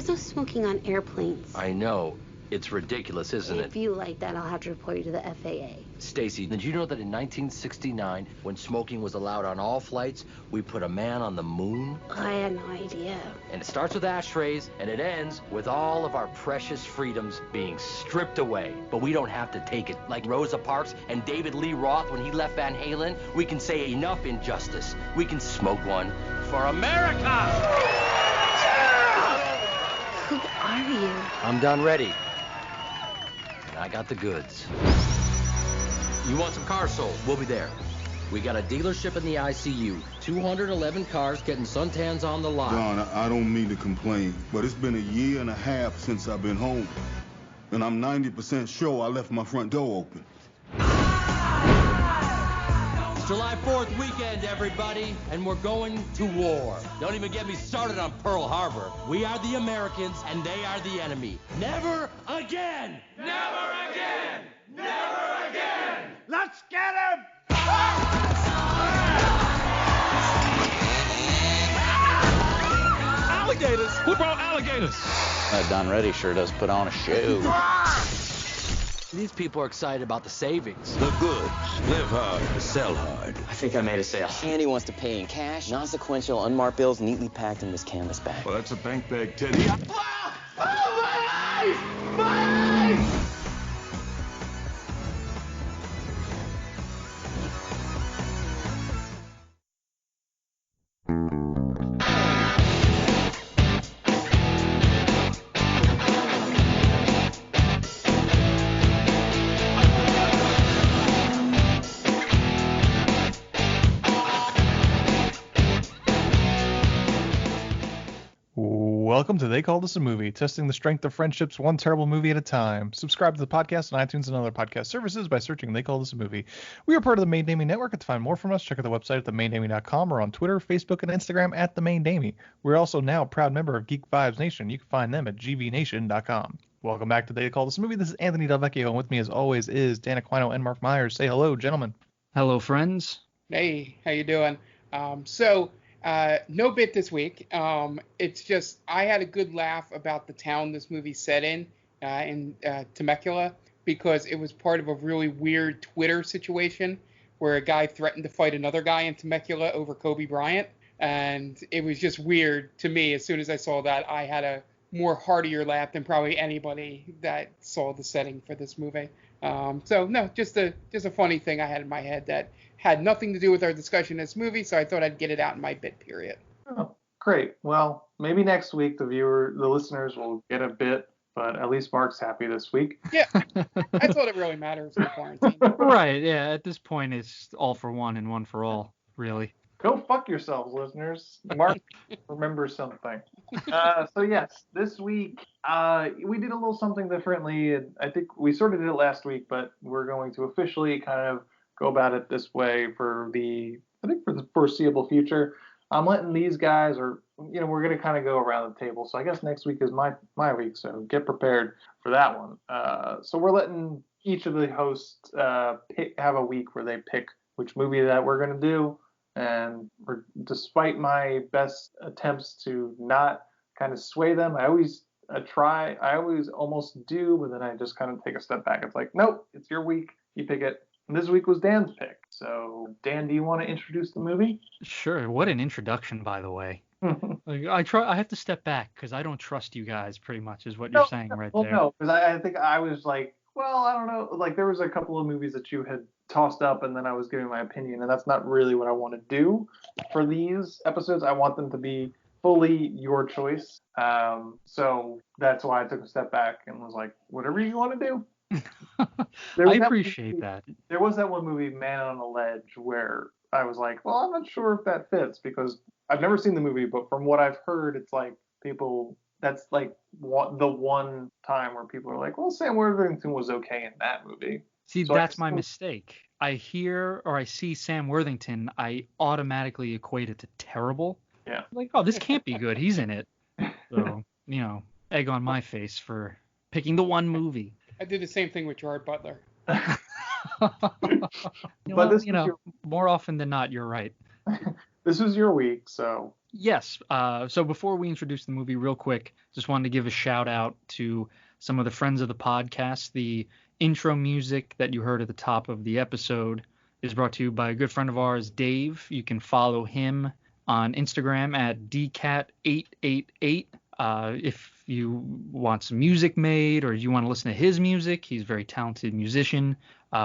There's no smoking on airplanes. I know. It's ridiculous, isn't it? If you like that, I'll have to report you to the FAA. Stacy, did you know that in 1969, when smoking was allowed on all flights, we put a man on the moon? I had no idea. And it starts with ashtrays, and it ends with all of our precious freedoms being stripped away. But we don't have to take it. Like Rosa Parks and David Lee Roth when he left Van Halen, we can say enough injustice. We can smoke one for America! Who are you? I'm done ready. And I got the goods. You want some cars sold? We'll be there. We got a dealership in the ICU. 211 cars getting suntans on the lot. Don, I don't mean to complain, but it's been a year and a half since I've been home. And I'm 90% sure I left my front door open. It's July 4th weekend, everybody, and we're going to war. Don't even get me started on Pearl Harbor. We are the Americans, and they are the enemy. Never again! Never again! Never again! Let's get him! Alligators! Who brought alligators? Don Reddy sure does put on a show. These people are excited about the savings. The goods. Live hard, sell hard. I think I made a sale. Andy wants to pay in cash. Non-sequential, unmarked bills neatly packed in this canvas bag. Well, that's a bank bag, Teddy. Oh, my eyes! My eyes! Welcome to They Called Us a Movie, testing the strength of friendships one terrible movie at a time. Subscribe to the podcast on iTunes and other podcast services by searching They Called Us a Movie. We are part of the Main Damie Network, and to find more from us, check out the website at themaindamie.com or on Twitter, Facebook, and Instagram at The Main Damie. We're also now a proud member of Geek Vibes Nation. You can find them at gvnation.com. Welcome back to They Called Us a Movie. This is Anthony Del Vecchio, and with me as always is Dan Aquino and Mark Myers. Say hello, gentlemen. Hello, friends. Hey, how you doing? No bit this week. It's just I had a good laugh about the town this movie set in Temecula, because it was part of a really weird Twitter situation where a guy threatened to fight another guy in Temecula over Kobe Bryant. And it was just weird to me. As soon as I saw that, I had a more heartier laugh than probably anybody that saw the setting for this movie. Just a funny thing I had in my head that had nothing to do with our discussion of this movie, so I thought I'd get it out in my bit period. Oh, great. Well, maybe next week the listeners will get a bit, but at least Mark's happy this week. Yeah, that's all that really matters in quarantine. Right, yeah, at this point it's all for one and one for all, really. Go fuck yourselves, listeners. Mark remembers something. So yes, this week we did a little something differently. I think we sort of did it last week, but we're going to officially kind of go about it this way for the foreseeable future. I'm letting these guys, we're going to kind of go around the table. So I guess next week is my week, so get prepared for that one. So we're letting each of the hosts have a week where they pick which movie that we're going to do. And despite my best attempts to not kind of sway them, I always almost do, but then I just kind of take a step back. It's like, nope, it's your week. You pick it. And this week was Dan's pick. So, Dan, do you want to introduce the movie? Sure. What an introduction, by the way. I have to step back because I don't trust you guys, pretty much, is what you're saying right there. No, because I think I was like, well, I don't know. Like, there was a couple of movies that you had tossed up, and then I was giving my opinion, and that's not really what I want to do for these episodes. I want them to be fully your choice. So that's why I took a step back and was like, whatever you want to do. I appreciate that. There was that one movie, Man on a Ledge, where I was like, well, I'm not sure if that fits, because I've never seen the movie, but from what I've heard, it's like that's like the one time where people are like, well, Sam Worthington was okay in that movie. See, so that's my mistake. I hear or I see Sam Worthington, I automatically equate it to terrible. Yeah. Like, oh, this can't be good. He's in it. So, egg on my face for picking the one movie. I did the same thing with Gerard Butler. More often than not, you're right. This was your week, so Yes. So before we introduce the movie real quick, just wanted to give a shout out to some of the friends of the podcast. The intro music that you heard at the top of the episode is brought to you by a good friend of ours, Dave. You can follow him on Instagram at dcat888. If you want some music made or you want to listen to his music, he's a very talented musician.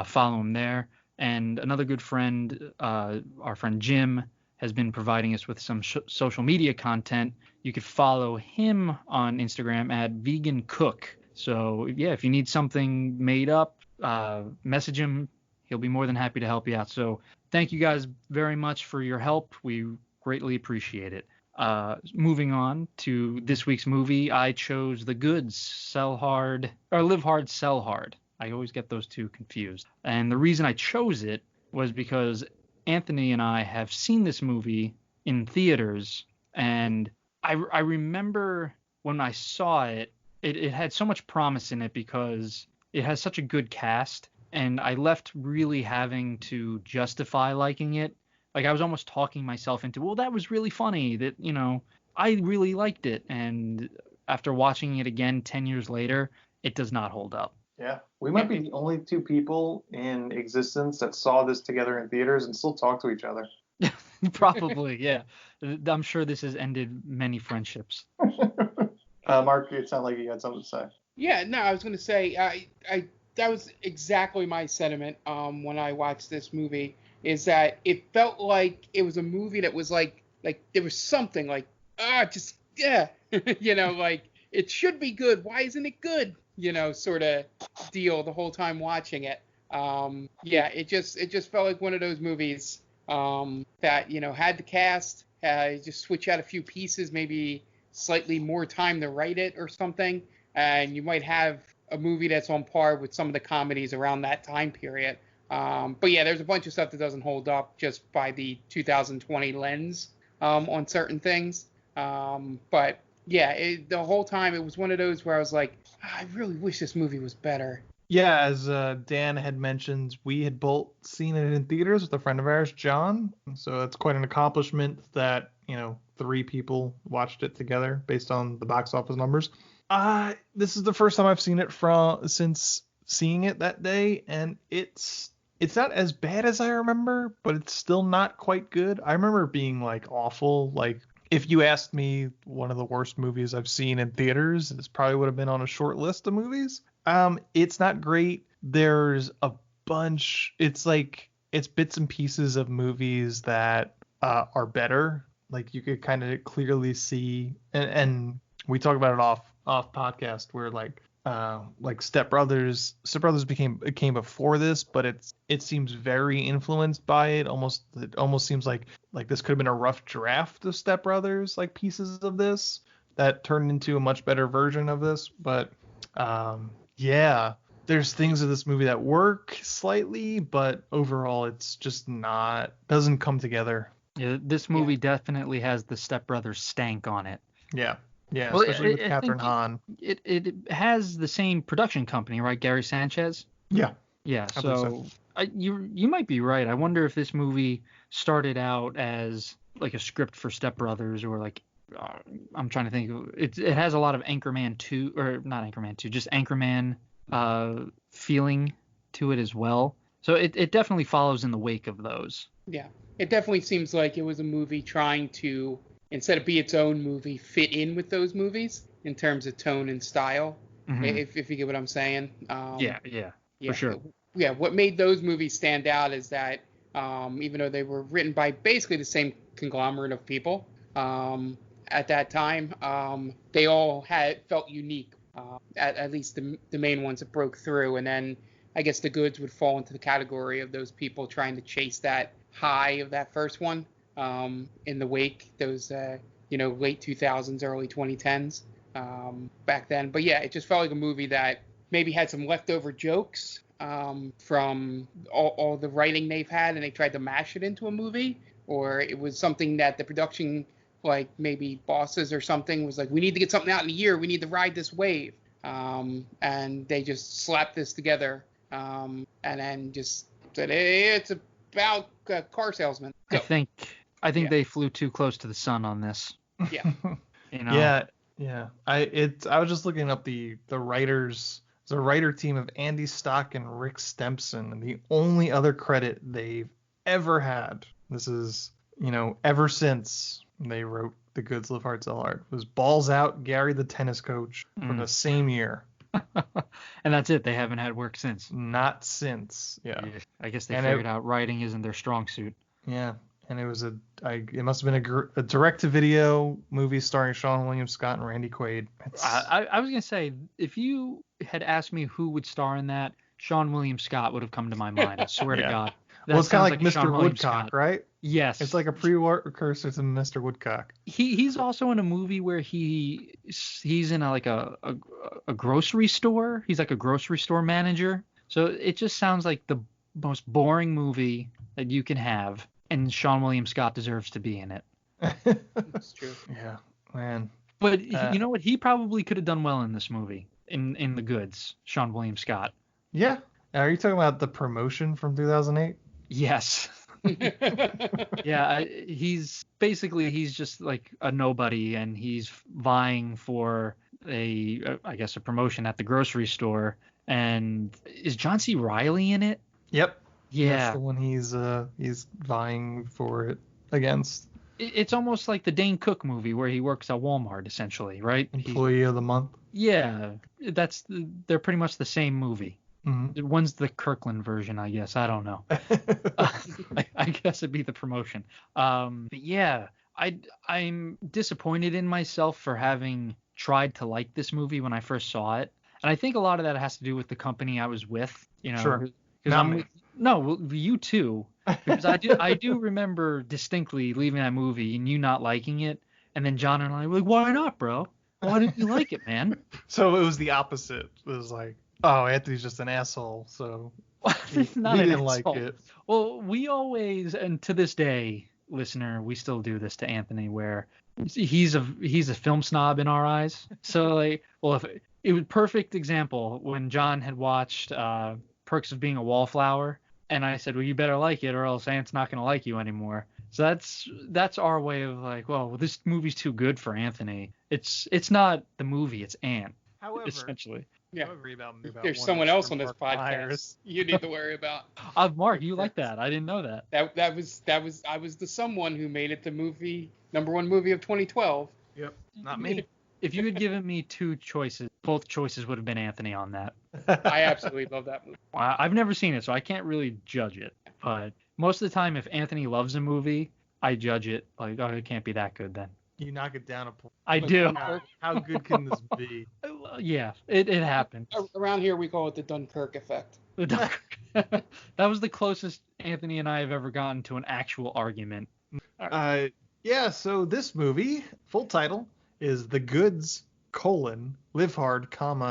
Follow him there. And another good friend, our friend Jim, has been providing us with some social media content. You could follow him on Instagram at Vegan Cook. So yeah, if you need something made up, message him. He'll be more than happy to help you out. So thank you guys very much for your help. We greatly appreciate it. Moving on to this week's movie, I chose The Goods, Live Hard, Sell Hard. I always get those two confused. And the reason I chose it was because Anthony and I have seen this movie in theaters, and I remember when I saw it, it had so much promise in it because it has such a good cast, and I left really having to justify liking it. Like, I was almost talking myself into, well, that was really funny, that, you know, I really liked it. And after watching it again 10 years later, it does not hold up. Yeah, we might be the only two people in existence that saw this together in theaters and still talk to each other. Probably, yeah. I'm sure this has ended many friendships. Mark, it sounded like you had something to say. Yeah, no, I was going to say, I that was exactly my sentiment when I watched this movie, is that it felt like it was a movie that was like there was something like, you know, like, it should be good. Why isn't it good? You know, sort of deal the whole time watching it. It just felt like one of those movies that, you know, had the cast, just switch out a few pieces, maybe slightly more time to write it or something, and you might have a movie that's on par with some of the comedies around that time period. But yeah, there's a bunch of stuff that doesn't hold up just by the 2020 lens on certain things. But yeah, the whole time it was one of those where I was like, I really wish this movie was better. Yeah, as Dan had mentioned, we had both seen it in theaters with a friend of ours, John. So it's quite an accomplishment that, you know, 3 people watched it together based on the box office numbers. This is the first time I've seen it since seeing it that day, and it's not as bad as I remember, but it's still not quite good. I remember it being like awful. Like, if you asked me one of the worst movies I've seen in theaters, this probably would have been on a short list of movies. It's not great. There's a bunch. It's bits and pieces of movies that are better. Like, you could kind of clearly see, and we talk about it off podcast, where like Step Brothers came before this, but it seems very influenced by it. It almost seems like this could have been a rough draft of Step Brothers, like pieces of this that turned into a much better version of this. But yeah, there's things of this movie that work slightly, but overall it's just doesn't come together. Yeah, this movie definitely has the Step Brothers stank on it. Yeah. Yeah, well, especially with Catherine Hahn. It has the same production company, right? Gary Sanchez? Yeah. Yeah, so you might be right. I wonder if this movie started out as like a script for Step Brothers, or like, I'm trying to think. It has a lot of Anchorman 2, or not Anchorman 2, just Anchorman feeling to it as well. So it definitely follows in the wake of those. Yeah, it definitely seems like it was a movie trying to, instead of be its own movie, fit in with those movies in terms of tone and style, if you get what I'm saying. Yeah, for sure. Yeah, what made those movies stand out is that even though they were written by basically the same conglomerate of people at that time, they all felt unique, at least the main ones that broke through. And then I guess The Goods would fall into the category of those people trying to chase that high of that first one. In the wake, those late 2000s, early 2010s back then. But yeah, it just felt like a movie that maybe had some leftover jokes from all the writing they've had, and they tried to mash it into a movie, or it was something that the production, like maybe bosses or something, was like, we need to get something out in a year, we need to ride this wave, and they just slapped this together, and then just said, hey, it's about car salesmen. I think I think they flew too close to the sun on this. Yeah. You know? Yeah. I was just looking up the writers. It's a writer team of Andy Stock and Rick Stempson, and the only other credit they've ever had. This is, ever since they wrote The Goods Live Hard Sell Hard, was Balls Out, Gary the Tennis Coach from the same year. And that's it. They haven't had work since. Not since. Yeah. I guess they figured out writing isn't their strong suit. Yeah. And it was it must have been a direct-to-video movie starring Sean William Scott and Randy Quaid. I was gonna say, if you had asked me who would star in that, Sean William Scott would have come to my mind. I swear to God. Well, it's kind of like Sean Mr. William Woodcock, Scott. right? Yes. It's like a precursor to Mr. Woodcock. He's also in a movie where he's in a grocery store. He's like a grocery store manager. So it just sounds like the most boring movie that you can have, and Sean William Scott deserves to be in it. That's true. Yeah, man. But you know what? He probably could have done well in this movie, in The Goods, Sean William Scott. Yeah. Are you talking about the promotion from 2008? Yes. Yeah, he's just like a nobody, and he's vying for a promotion at the grocery store. And is John C. Reilly in it? Yep. Yeah. That's the one he's vying for it against. It's almost like the Dane Cook movie where he works at Walmart, essentially, right? Employee of the month. Yeah, they're pretty much the same movie. Mm-hmm. One's the Kirkland version, I guess. I don't know. I guess it'd be the promotion. But yeah, I'm disappointed in myself for having tried to like this movie when I first saw it. And I think a lot of that has to do with the company I was with. Sure. No, you too. Because I do remember distinctly leaving that movie and you not liking it. And then John and I were like, why not, bro? Why didn't you like it, man? So it was the opposite. It was like, oh, Anthony's just an asshole, so he didn't like it. Well, we always, and to this day, listener, we still do this to Anthony, where he's a film snob in our eyes. So if it was perfect example when John had watched Perks of Being a Wallflower, and I said, well, you better like it or else Ant's not gonna like you anymore. So that's our way of like, well, this movie's too good for Anthony. It's not the movie, it's Ant. However, essentially. Yeah. About there's someone else on this podcast you need to worry about. Mark, you like that? I didn't know that. I was the someone who made it the movie #1 movie of 2012. Yep, not me. If you had given me two choices, both choices would have been Anthony on that. I absolutely love that movie. I've never seen it, so I can't really judge it. But most of the time, if Anthony loves a movie, I judge it like, oh, it can't be that good then. You knock it down a point. I do. How good can this be? Yeah, it happened. Around here, we call it the Dunkirk effect. That was the closest Anthony and I have ever gotten to an actual argument. Yeah, so this movie, full title, is The Goods, Live Hard,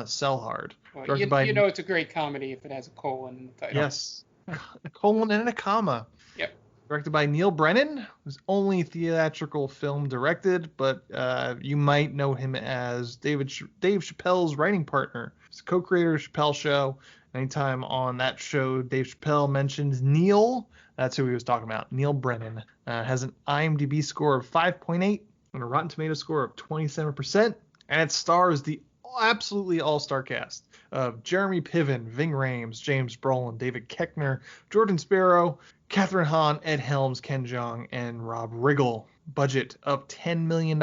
Sell Hard. Well, you know it's a great comedy if it has a colon in the title. Yes, a colon and a comma. Yep. Directed by Neil Brennan, who's only theatrical film directed, but you might know him as Dave Chappelle's writing partner. He's a co-creator of Chappelle Show. Anytime on that show Dave Chappelle mentions Neil, that's who he was talking about. Neil Brennan has an IMDb score of 5.8 and a Rotten Tomatoes score of 27%, and it stars the absolutely all-star cast of Jeremy Piven, Ving Rhames, James Brolin, David Koechner, Jordan Sparrow, Catherine Hahn, Ed Helms, Ken Jeong, and Rob Riggle. Budget of $10 million.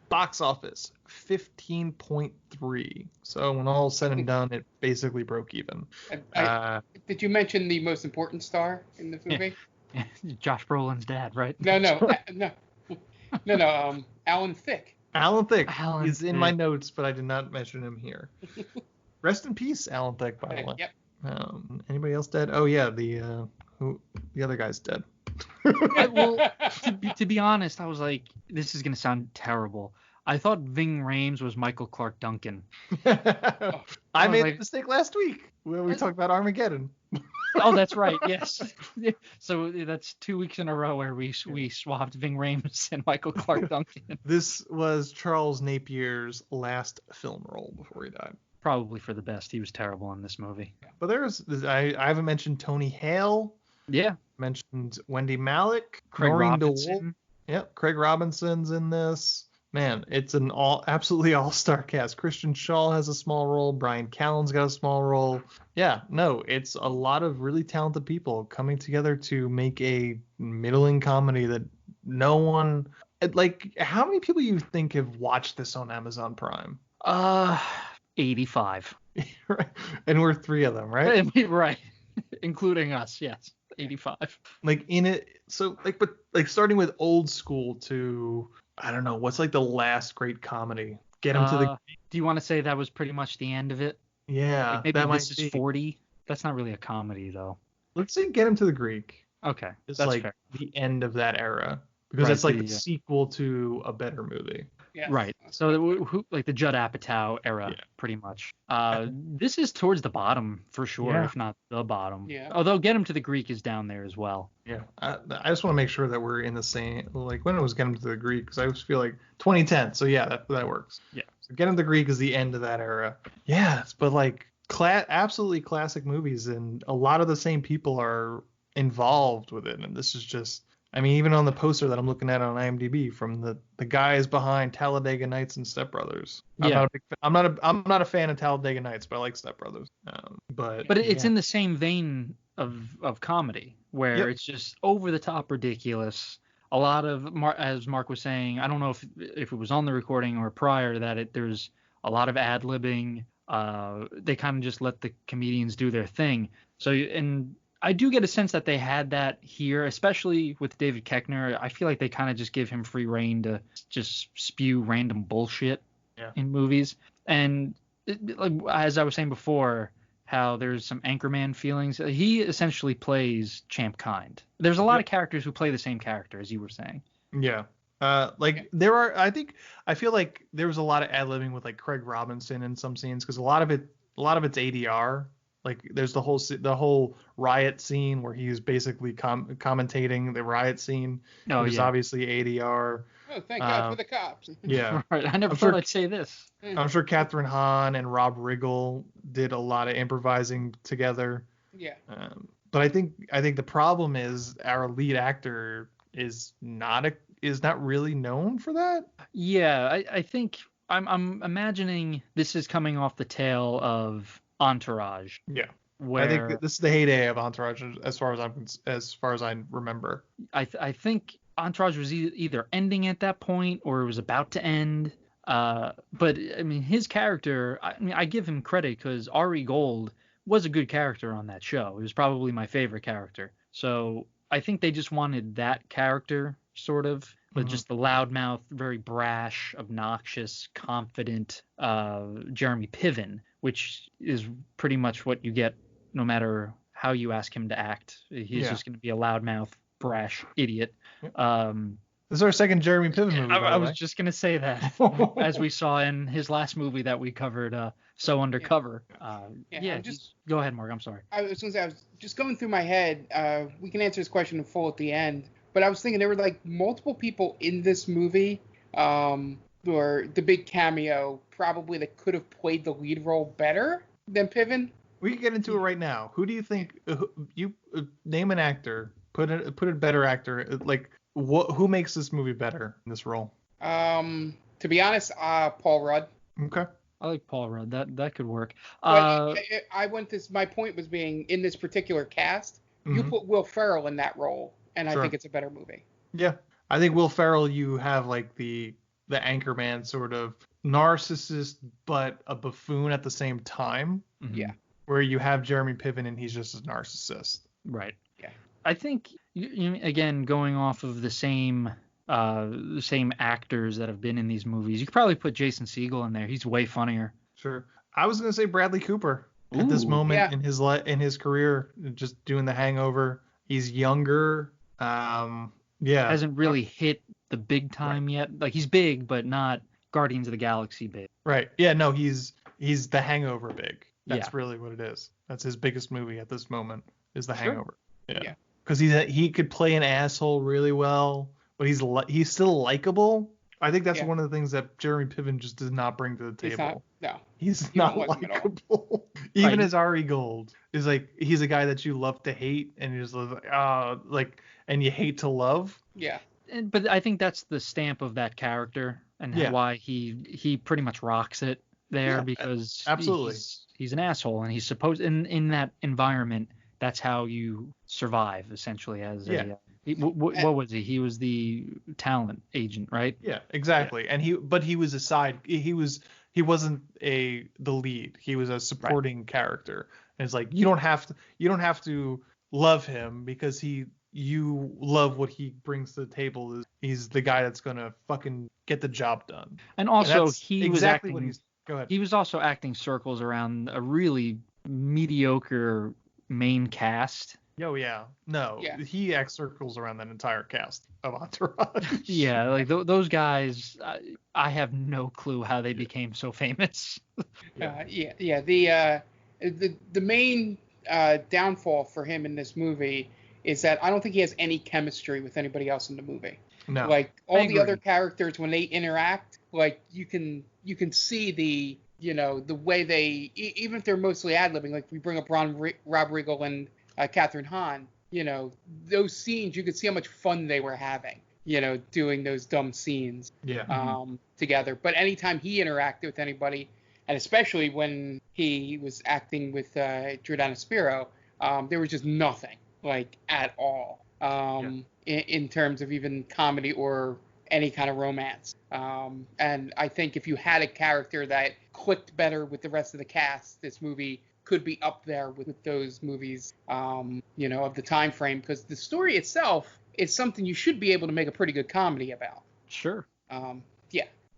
Box office 15.3. So when all said and done, it basically broke even. Did you mention the most important star in the movie? Josh Brolin's dad, right? No. Alan Thicke. Alan Thicke. He's in my notes, but I did not mention him here. Rest in peace, Alan Thicke, by the way. Yep. Anybody else dead? Oh yeah, the other guy's dead. Well, to be honest, I was like, this is gonna sound terrible. I thought Ving Rhames was Michael Clark Duncan. I made a mistake last week when we talked about Armageddon. Oh, that's right. Yes. So that's 2 weeks in a row where we swapped Ving Rhames and Michael Clark Duncan. This was Charles Napier's last film role before he died. Probably for the best. He was terrible in this movie. But I haven't mentioned Tony Hale, Yeah. Mentioned Wendy Malick, Craig Noreen Robinson. DeWolf. Yep, Craig Robinson's in this. Man, it's an absolutely all-star cast. Christian Shaw has a small role. Brian Callen's got a small role. Yeah, no, it's a lot of really talented people coming together to make a middling comedy that no one... Like, how many people you think have watched this on Amazon Prime? 85. Right. And we're 3 of them, right? Right. Including us, yes. 85. Like in it, so like, but like starting with old school to, I don't know, what's like the last great comedy? Get him to the... Do you want to say that was pretty much the end of it? Yeah, like maybe that This might is be. 40. That's not really a comedy though. Let's say Get Him to the Greek. Okay, It's that's like fair. the end of that era because Right, it's like the, the sequel to a better movie. Yes. Right. So like the Judd Apatow era, pretty much. This is towards the bottom for sure, Yeah. if not the bottom. Yeah. Although Get Him to the Greek is down there as well. Yeah, I just want to make sure that we're in the same, like when it was Get Him to the Greek, because I just feel like 2010. So yeah, that works. Yeah. So Get Him to the Greek is the end of that era. Yeah, but like absolutely classic movies, and a lot of the same people are involved with it, and this is just, I mean, even on the poster that I'm looking at on IMDb from the guys behind Talladega Nights and Step Brothers. Yeah. I'm not a fan of Talladega Nights, but I like Step Brothers. But it's yeah. in the same vein of comedy where Yep. it's just over the top ridiculous. A lot of as Mark was saying, I don't know if it was on the recording or prior that there's a lot of ad-libbing. They kind of just let the comedians do their thing. So, and I do get a sense that they had that here, especially with David Koechner. I feel like they kind of just give him free rein to just spew random bullshit in movies. And like, as I was saying before, how there's some Anchorman feelings. He essentially plays Champ Kind. There's a lot of characters who play the same character, as you were saying. Yeah. There are, I feel like there was a lot of ad-libbing with like Craig Robinson in some scenes, because a lot of it's ADR. Like there's the whole riot scene where he's basically commentating the riot scene. Oh, which is yeah. obviously ADR. Oh, thank God for the cops. Yeah. Right. I never thought I'd say this. I'm sure Catherine Hahn and Rob Riggle did a lot of improvising together. Yeah. But I think the problem is our lead actor is not really known for that. Yeah, I think I'm imagining this is coming off the tail of Entourage. Yeah. Where I think this is the heyday of Entourage as far as I remember. I think Entourage was either ending at that point or it was about to end. But I mean, his character, I give him credit because Ari Gold was a good character on that show. It was probably my favorite character. So I think they just wanted that character sort of, but just the loudmouth, very brash, obnoxious, confident Jeremy Piven, which is pretty much what you get no matter how you ask him to act. He's just going to be a loudmouth, brash idiot. This is our second Jeremy Piven movie. I was just going to say that, as we saw in his last movie that we covered, So Undercover. Go ahead, Mark. I'm sorry. I was going to say, I was just going through my head. We can answer this question in full at the end. But I was thinking there were like multiple people in this movie, or the big cameo, probably that could have played the lead role better than Piven. We can get into it right now. Who do you think? You name an actor. Put a better actor. Like who makes this movie better in this role? To be honest, Paul Rudd. Okay. I like Paul Rudd. That could work. But my point was being in this particular cast, you put Will Ferrell in that role, and I think it's a better movie. Yeah, I think Will Ferrell, you have like the Anchorman sort of narcissist, but a buffoon at the same time. Yeah. Where you have Jeremy Piven and he's just a narcissist. Right. Yeah. I think again, going off of the same actors that have been in these movies, you could probably put Jason Segel in there. He's way funnier. Sure. I was gonna say Bradley Cooper at this moment in his career, just doing The Hangover. He's younger. Hasn't really hit the big time yet. Like he's big, but not Guardians of the Galaxy big. Right. Yeah. No. He's The Hangover big. That's Yeah. really what it is. That's his biggest movie at this moment is The Hangover. Yeah. Because he could play an asshole really well, but he's still likable. I think that's one of the things that Jeremy Piven just does not bring to the table. He's not likable. Even as Ari Gold is like, he's a guy that you love to hate, and you're just like, and you hate to love. Yeah. But I think that's the stamp of that character, and why he pretty much rocks it there, because absolutely he's an asshole, and he's supposed in that environment. That's how you survive, essentially. As what was he? He was the talent agent, right? Yeah, exactly. Yeah. And he was a side. He wasn't the lead. He was a supporting character. And it's like you don't have to love him because you love what he brings to the table. He's the guy that's gonna fucking get the job done. And also he was acting. Go ahead. He was also acting circles around a really mediocre main cast. Oh yeah, no, he acts circles around that entire cast of Entourage. Yeah, like those guys, I have no clue how they became so famous. The main downfall for him in this movie is that I don't think he has any chemistry with anybody else in the movie. No, like all the other characters when they interact, like you can see the the way they, even if they're mostly ad-libbing, like we bring up Rob Riggle and Catherine Hahn, those scenes, you could see how much fun they were having, doing those dumb scenes together. But anytime he interacted with anybody, and especially when he was acting with Giordano Spiro, there was just nothing, like, at all, in terms of even comedy or any kind of romance. And I think if you had a character that clicked better with the rest of the cast, this movie could be up there with those movies, of the time frame, because the story itself is something you should be able to make a pretty good comedy about. Sure.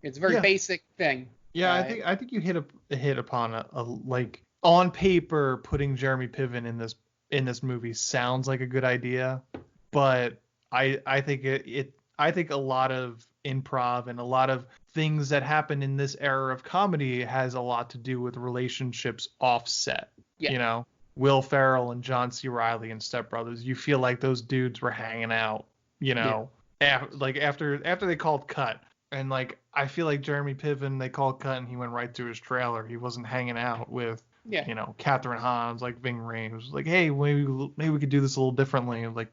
It's a very basic thing. Yeah, I think you hit upon a like, on paper, putting Jeremy Piven in this movie sounds like a good idea, but I think I think a lot of improv and a lot of things that happen in this era of comedy has a lot to do with relationships offset. Yeah. Will Ferrell and John C. Reilly and Step Brothers, you feel like those dudes were hanging out, after they called cut. And like, I feel like Jeremy Piven, they called cut and he went right to his trailer. He wasn't hanging out with, Catherine Hahn's, like Ving Rhames. It was like, hey, maybe we could do this a little differently. And like,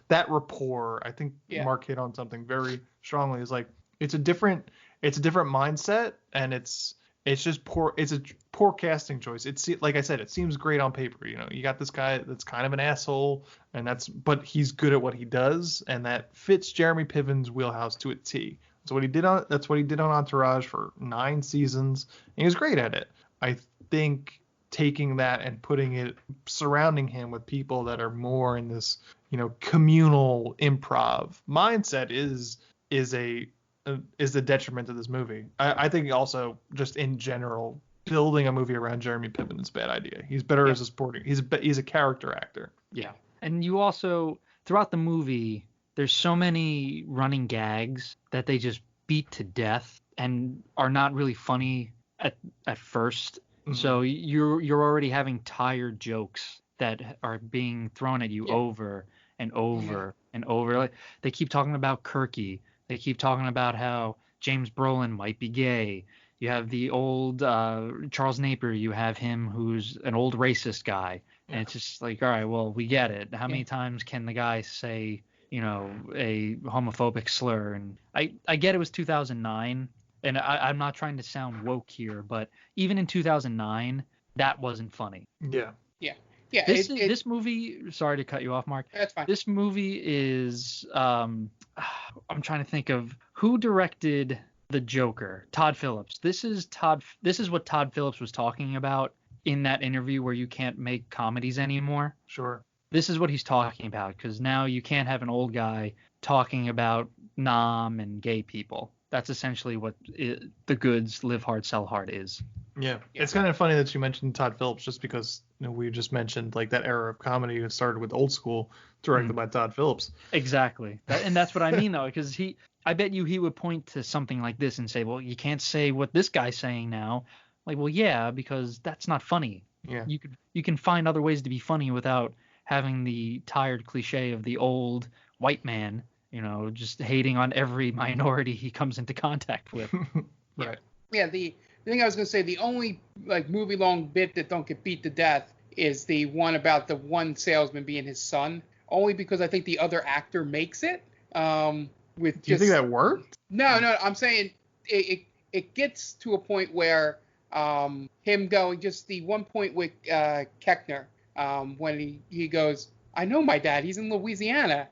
that rapport, I think Mark hit on something very strongly. Is like, it's a different mindset, and it's just poor. It's a poor casting choice. It's like I said, it seems great on paper. You got this guy that's kind of an asshole, but he's good at what he does, and that fits Jeremy Piven's wheelhouse to a T. That's what he did on Entourage for 9 seasons, and he was great at it. I think taking that and surrounding him with people that are more in this, communal improv mindset is a detriment to this movie. I think also, just in general, building a movie around Jeremy Piven is a bad idea. He's better as a supporting. He's a character actor. Yeah. And you also, throughout the movie, there's so many running gags that they just beat to death and are not really funny at first. Mm-hmm. So you're already having tired jokes that are being thrown at you over and over and over. Like, they keep talking about Kirky. They keep talking about how James Brolin might be gay. You have the old Charles Napier. You have him who's an old racist guy. And it's just like, all right, well, we get it. How many times can the guy say, a homophobic slur? And I get it was 2009. And I'm not trying to sound woke here, but even in 2009, that wasn't funny. Yeah. Yeah. This movie, sorry to cut you off, Mark. That's fine. This movie is, I'm trying to think of who directed The Joker. Todd Phillips. This is what Todd Phillips was talking about in that interview where you can't make comedies anymore. Sure. This is what he's talking about, because now you can't have an old guy talking about Nam and gay people. That's essentially what The Goods, Live Hard, Sell Hard is. Yeah. It's kind of funny that you mentioned Todd Phillips, just because we just mentioned like that era of comedy that started with Old School, directed by Todd Phillips. Exactly. And that's what I mean, though, because I bet you he would point to something like this and say, well, you can't say what this guy's saying now. Like, well, yeah, because that's not funny. Yeah. You can find other ways to be funny without having the tired cliche of the old white man just hating on every minority he comes into contact with. Right. Yeah, the thing I was going to say, the only movie long bit that don't get beat to death is the one about the one salesman being his son, only because I think the other actor makes it. Do you think that worked? No, I'm saying it gets to a point where him going, just the one point with Keckner, when he goes, I know my dad, he's in Louisiana,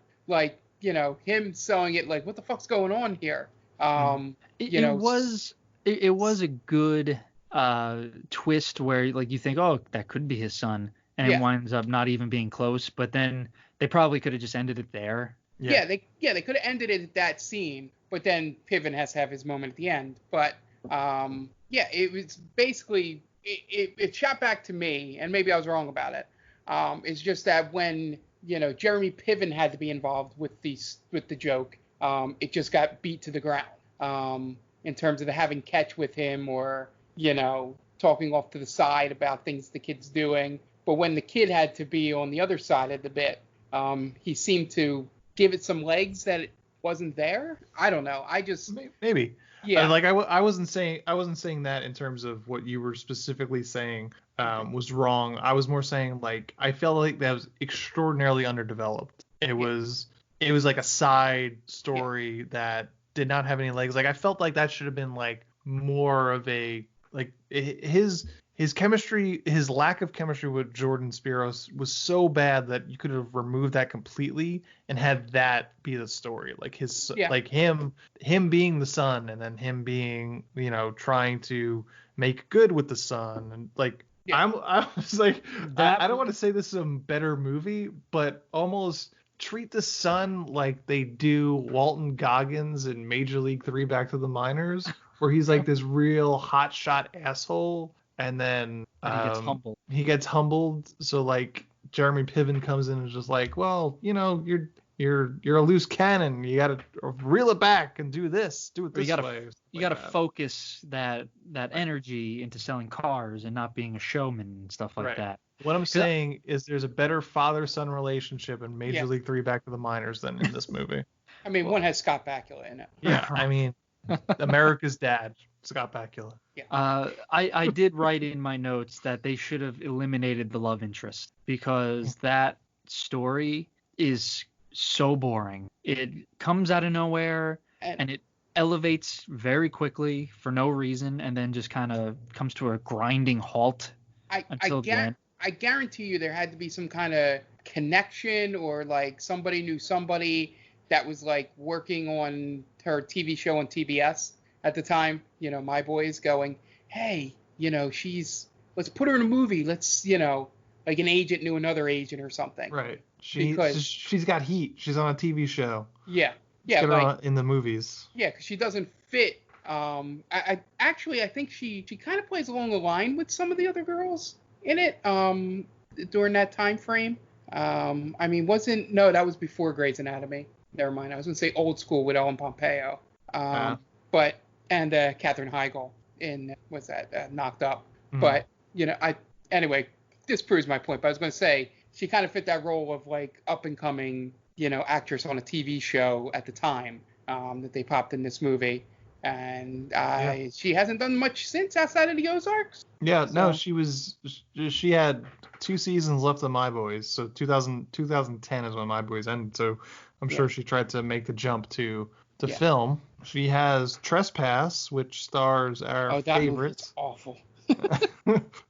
him selling it what the fuck's going on here? It was a good twist where you think, oh, that could be his son, and it winds up not even being close, but then they probably could have just ended it there. Yeah, they could have ended it at that scene, but then Piven has to have his moment at the end. But it was basically it shot back to me, and maybe I was wrong about it. It's just that when Jeremy Piven had to be involved with the joke, it just got beat to the ground. In terms of the having catch with him, or talking off to the side about things the kid's doing. But when the kid had to be on the other side of the bit, he seemed to give it some legs that it wasn't there. I don't know. I just maybe. Yeah. I wasn't saying that in terms of what you were specifically saying was wrong. I was more saying I felt like that was extraordinarily underdeveloped. It was like a side story that did not have any legs. I felt like that should have been more of a his chemistry, his lack of chemistry with Jordan Spiros was so bad that you could have removed that completely and had that be the story. Him being the son, and then him being, trying to make good with the son. And I was like, I don't want to say this is a better movie, but almost treat the son like they do Walton Goggins in Major League 3 Back to the Minors, where he's this real hotshot asshole. And then he gets humbled. So Jeremy Piven comes in and is just well, you're a loose cannon. You got to reel it back and do it this way. You got to focus that energy into selling cars and not being a showman and stuff like that. What I'm saying is there's a better father-son relationship in Major League 3 Back to the Minors than in this movie. I mean, one has Scott Bakula in it. Yeah, I mean, America's dad, Scott Bakula. Yeah. I did write in my notes that they should have eliminated the love interest, because that story is so boring. It comes out of nowhere and it elevates very quickly for no reason, and then just kind of comes to a grinding halt until the end. I guarantee you there had to be some kind of connection, or somebody knew somebody that was working on her TV show on TBS at the time, My Boys, going, hey, let's put her in a movie. Let's, an agent knew another agent or something. Right. She's got heat. She's on a TV show. Yeah. Yeah. Get her in the movies. Yeah, because she doesn't fit. I think she kind of plays along the line with some of the other girls in it during that time frame. That was before Grey's Anatomy. Never mind. I was going to say Old School with Ellen Pompeo. And Katherine Heigl in, Knocked Up. Mm-hmm. But, anyway, this proves my point. But I was going to say, she kind of fit that role of up and coming, actress on a TV show at the time that they popped in this movie. And she hasn't done much since outside of the Ozarks. Yeah, so. No, she had 2 seasons left of My Boys. So 2010 is when My Boys ended. So I'm sure she tried to make the jump to film. She has Trespass, which stars our favorite. Awful.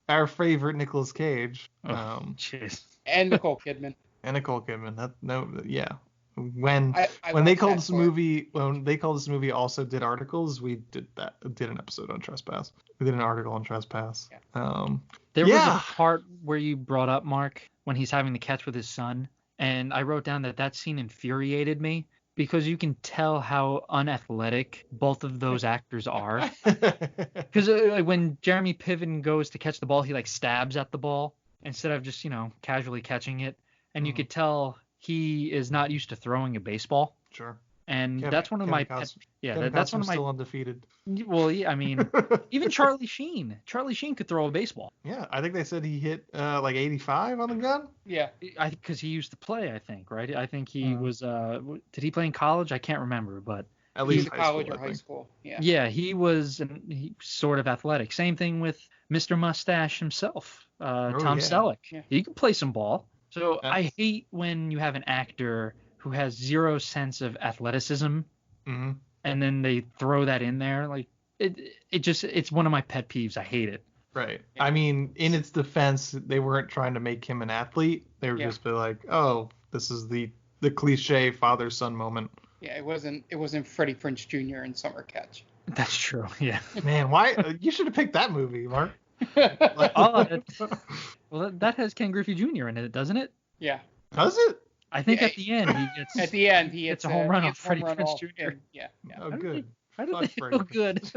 Our favorite Nicolas Cage. Jeez. And Nicole Kidman. When they called this movie also did articles, we did an episode on Trespass. We did an article on Trespass. Yeah. There was a part where you brought up, Mark, when he's having the catch with his son, and I wrote down that scene infuriated me, because you can tell how unathletic both of those actors are. Because when Jeremy Piven goes to catch the ball, he stabs at the ball instead of just casually catching it, and you could tell he is not used to throwing a baseball. Sure. And that's one of my pets. Yeah, that's one of my. Still undefeated. Well, yeah, I mean, even Charlie Sheen. Charlie Sheen could throw a baseball. Yeah, I think they said he hit like 85 on the gun. Yeah, because he used to play. I think, right? I think he was. Did he play in college? I can't remember, but at least college or high school. Yeah. Yeah, he was sort of athletic. Same thing with Mr. Mustache himself, Tom Selleck. Yeah. He could play some ball. So I hate when you have an actor who has zero sense of athleticism, and then they throw that in there. Like it's one of my pet peeves. I hate it. Right. I mean, in its defense, they weren't trying to make him an athlete. They were just like, oh, this is the cliche father-son moment. Yeah, it wasn't Freddie Prinze Jr. in Summer Catch. That's true. Yeah. Man, why? You should have picked that movie, Mark. Well, that has Ken Griffey Jr. in it, doesn't it? Yeah. Does it? I think at the end he gets. At the end he gets a home run on Freddie Prinze Jr. Yeah. Oh, good. How did they feel good?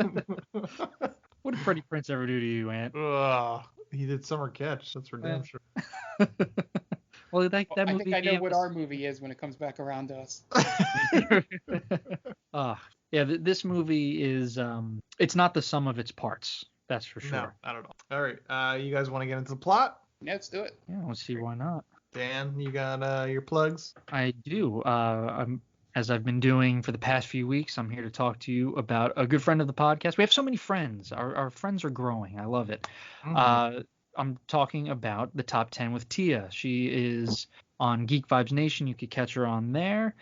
What did Freddie Prinze ever do to you, Ant? He did Summer Catch. That's for damn sure. Well, that movie. I think I know what our movie is when it comes back around to us. Yeah, this movie is. It's not the sum of its parts. That's for sure. No, not at all. All right. You guys want to get into the plot? Yeah, let's do it. Yeah, let's see why not. Dan, you got your plugs? I do. As I've been doing for the past few weeks, I'm here to talk to you about a good friend of the podcast. We have so many friends. Our friends are growing. I love it. I'm talking about the Top 10 with Tia. She is on Geek Vibes Nation. You could catch her on there.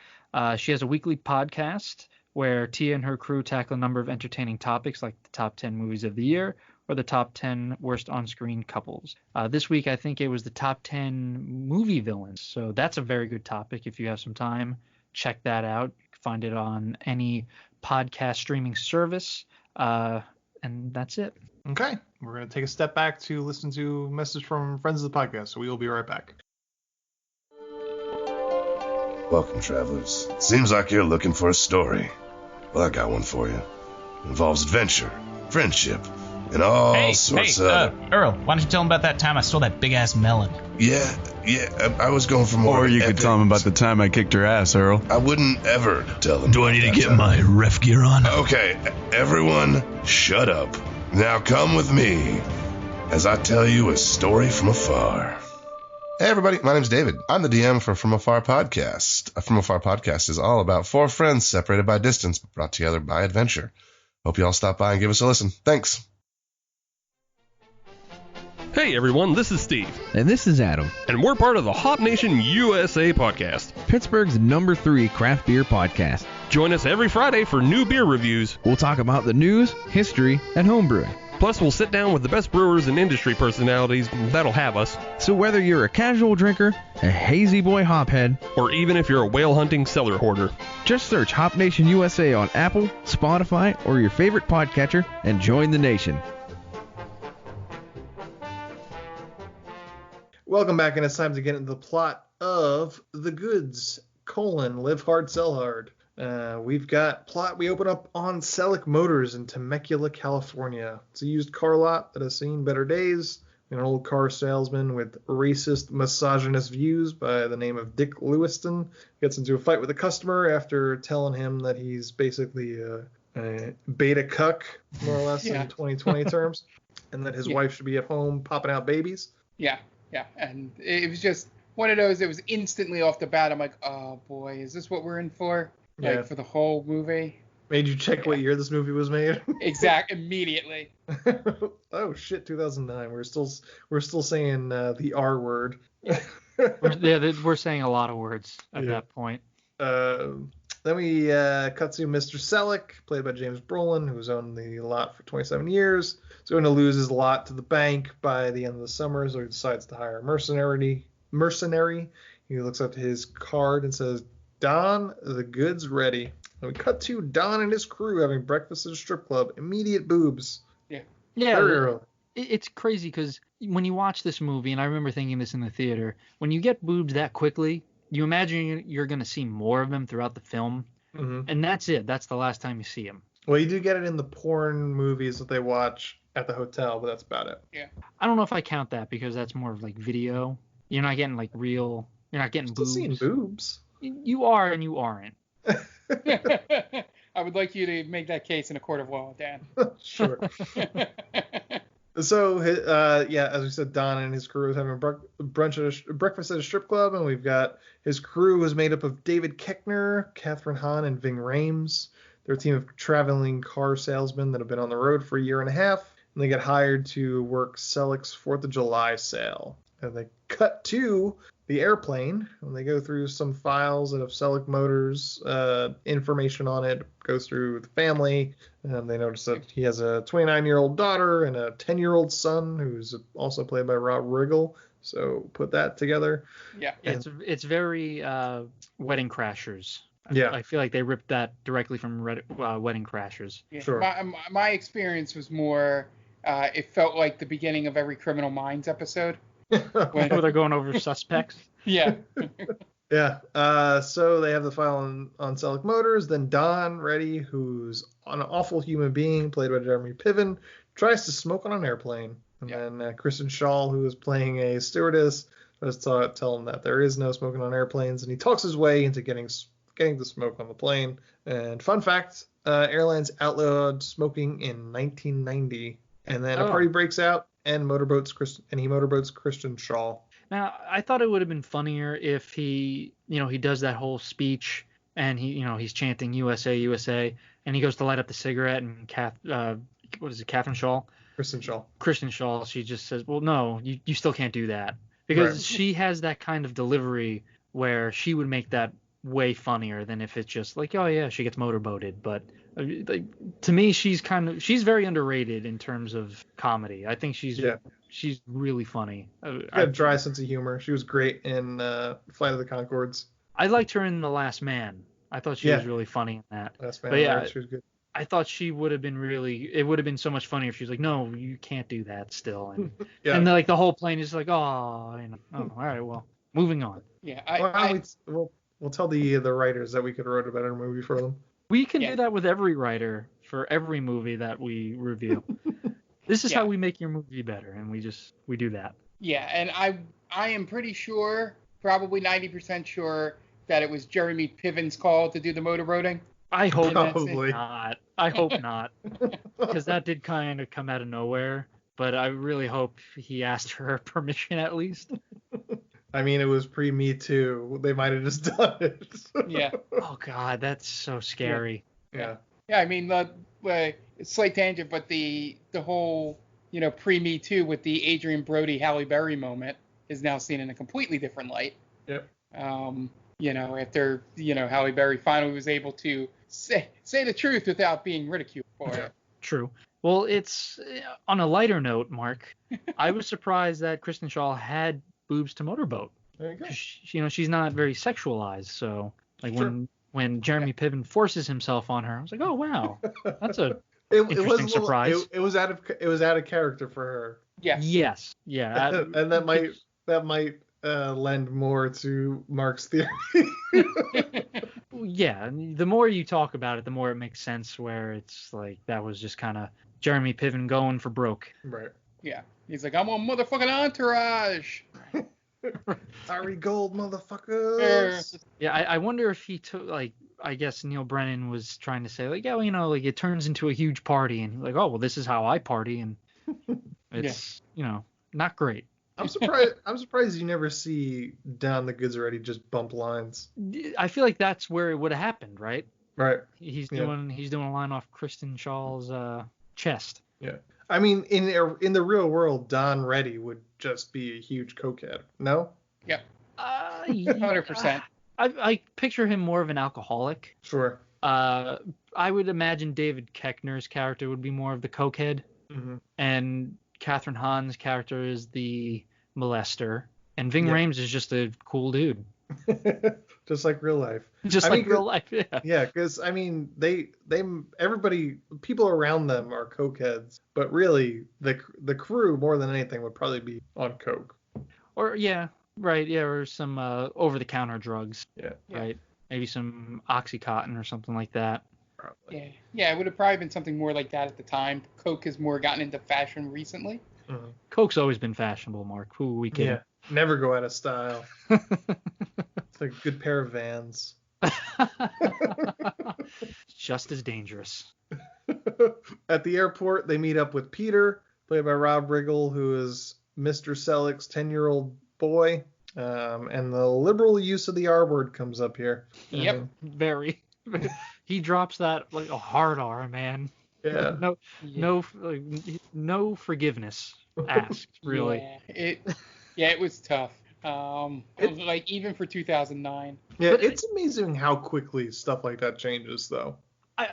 She has a weekly podcast where Tia and her crew tackle a number of entertaining topics like the top 10 movies of the year or the top 10 worst on-screen couples. This week, I think it was the top 10 movie villains. So that's a very good topic. If you have some time, check that out. You can find it on any podcast streaming service. And that's it. Okay. We're going to take a step back to listen to a message from friends of the podcast. So we will be right back. Welcome, travelers. Seems like you're looking for a story. Well, I got one for you. It involves adventure, friendship, and all sorts of... Earl, why don't you tell him about that time I stole that big-ass melon? Yeah, I was going for more... Or you could tell him about the time I kicked her ass, Earl. I wouldn't ever tell him. Do I need to get my ref gear on? Okay, everyone, shut up. Now come with me as I tell you a story from afar. Hey everybody, my name's David. I'm the DM for From Afar Podcast. From Afar Podcast is all about four friends separated by distance but brought together by adventure. Hope you all stop by and give us a listen. Thanks. Hey everyone, this is Steve. And this is Adam. And we're part of the Hop Nation USA podcast. Pittsburgh's #3 craft beer podcast. Join us every Friday for new beer reviews. We'll talk about the news, history, and homebrewing. Plus, we'll sit down with the best brewers and industry personalities that'll have us. So whether you're a casual drinker, a hazy boy hophead, or even if you're a whale hunting cellar hoarder, just search Hop Nation USA on Apple, Spotify, or your favorite podcatcher and join the nation. Welcome back, and it's time to get into the plot of The Goods, Live Hard, Sell Hard. We've got plot. We open up on Selleck Motors in Temecula, California. It's a used car lot that has seen better days. An old car salesman with racist, misogynist views by the name of Dick Lewiston gets into a fight with a customer after telling him that he's basically a beta cuck, more or less, in 2020 terms, and that his wife should be at home popping out babies. Yeah, and it was just one of those. It was instantly off the bat. I'm like, oh boy, is this what we're in for? For the whole movie. Made you check what year this movie was made? Immediately. Oh shit, 2009. We're still saying the R word. We're saying a lot of words at that point. Then we cut to Mr. Selleck, played by James Brolin, who's owned the lot for 27 years. He's going to lose his lot to the bank by the end of the summer, so he decides to hire a mercenary. He looks up to his card and says, Don, the goods ready. And we cut to Don and his crew having breakfast at a strip club. Immediate boobs. Yeah. Very early. It's crazy because when you watch this movie, and I remember thinking this in the theater, when you get boobs that quickly, you imagine you're going to see more of them throughout the film. Mm-hmm. And that's it. That's the last time you see them. Well, you do get it in the porn movies that they watch at the hotel, but that's about it. Yeah. I don't know if I count that because that's more of like video. You're not getting like real. You're not getting boobs. Still seeing boobs. You are and you aren't. I would like you to make that case in a court of law, Dan. Sure. So, as we said, Don and his crew is having breakfast at a strip club, and we've got his crew is made up of David Koechner, Catherine Hahn, and Ving Rhames. They're a team of traveling car salesmen that have been on the road for a year and a half, and they get hired to work Selic's 4th of July sale. And they cut to the airplane, and they go through some files that have Selic Motors information on it, goes through the family, and they notice that he has a 29-year-old daughter and a 10-year-old son who's also played by Rob Riggle. So put that together. Yeah. It's very Wedding Crashers. Yeah. I feel like they ripped that directly from Wedding Crashers. Yeah. Sure. My experience was more, it felt like the beginning of every Criminal Minds episode. When they're going over suspects. Yeah. Yeah. So they have the file on Selic Motors. Then Don Reddy, who's an awful human being, played by Jeremy Piven, tries to smoke on an airplane. And then Kristen Schaal, who is playing a stewardess, tries to tell him that there is no smoking on airplanes, and he talks his way into getting the smoke on the plane. And fun fact, airlines outlawed smoking in 1990, and then a party breaks out, and he motorboats Kristen Schaal. Now, I thought it would have been funnier if he does that whole speech and he's chanting USA, USA, and he goes to light up the cigarette, and Catherine Schaal? Kristen Schaal, she just says, well, no, you still can't do that. Because she has that kind of delivery where she would make that way funnier than if it's just like, oh yeah, she gets motorboated. But to me, she's very underrated in terms of comedy. I think she's really funny. She had a dry sense of humor. She was great in Flight of the Conchords. I liked her in The Last Man. I thought she was really funny in that. Last Man, but yeah, she was good. I thought she would have been it would have been so much funnier if she was like, no, you can't do that still. And and the whole plane is like, all right, well, moving on. Yeah, we'll tell the writers that we could write a better movie for them. We can do that with every writer for every movie that we review. This is how we make your movie better, and we do that. Yeah, and I am pretty sure, probably 90% sure, that it was Jeremy Piven's call to do the motorboating. I hope not. I hope not, because that did kind of come out of nowhere. But I really hope he asked her permission at least. I mean, it was pre-Me Too. They might have just done it. Yeah. Oh God, that's so scary. Yeah. Yeah, I mean, slight tangent, but the whole pre-Me Too with the Adrian Brody Halle Berry moment is now seen in a completely different light. Yep. After Halle Berry finally was able to say the truth without being ridiculed for it. True. Well, it's on a lighter note, Mark. I was surprised that Kristen Schaal had boobs to motorboat. There you go. She's not very sexualized, so when Jeremy Piven forces himself on her, I was like, oh wow, that's interesting surprise. It was out of character for her. Yeah. Yes. Yeah. And that might lend more to Mark's theory. Yeah. The more you talk about it, the more it makes sense. Where it's like that was just kind of Jeremy Piven going for broke. Right. Yeah. He's like, I'm on motherfucking Entourage. Ari Gold, motherfuckers. Yeah, I wonder if he took, I guess Neil Brennan was trying to say, it turns into a huge party, and like, oh, well, this is how I party, and it's, not great. I'm surprised you never see Don the Goods Already just bump lines. I feel like that's where it would have happened, right? Right. He's doing a line off Kristen Schaal's chest. Yeah. I mean, in the real world, Don Reddy would just be a huge cokehead. No? Yeah. 100%. I picture him more of an alcoholic. Sure. I would imagine David Koechner's character would be more of the cokehead, and Catherine Hahn's character is the molester, and Ving Rhames is just a cool dude. Just like real life. Real life, yeah. Yeah, because I mean, people around them are cokeheads, but really the crew more than anything would probably be on coke. Or or some over-the-counter drugs. Yeah. Right. Maybe some Oxycontin or something like that. Probably. Yeah, it would have probably been something more like that at the time. Coke has more gotten into fashion recently. Mm-hmm. Coke's always been fashionable, Mark. Who are we kidding? Yeah, never go out of style. It's like a good pair of Vans. Just as dangerous. At the airport, they meet up with Peter, played by Rob Riggle, who is Mr. Selleck's 10-year-old boy. And the liberal use of the R word comes up here. Yep. Very. He drops that like a hard R, man. Yeah. No forgiveness asked, really. Yeah, it was tough. Like even for 2009. Yeah, it's amazing how quickly stuff like that changes, though.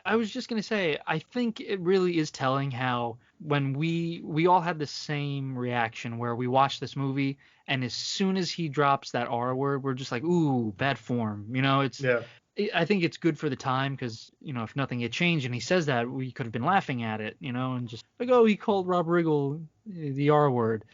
I was just gonna say, I think it really is telling how when we all had the same reaction where we watched this movie and as soon as he drops that R word, we're just like, ooh, bad form. You know, I think it's good for the time because, you know, if nothing had changed and he says that, we could have been laughing at it, you know, and just like, oh, he called Rob Riggle the R word.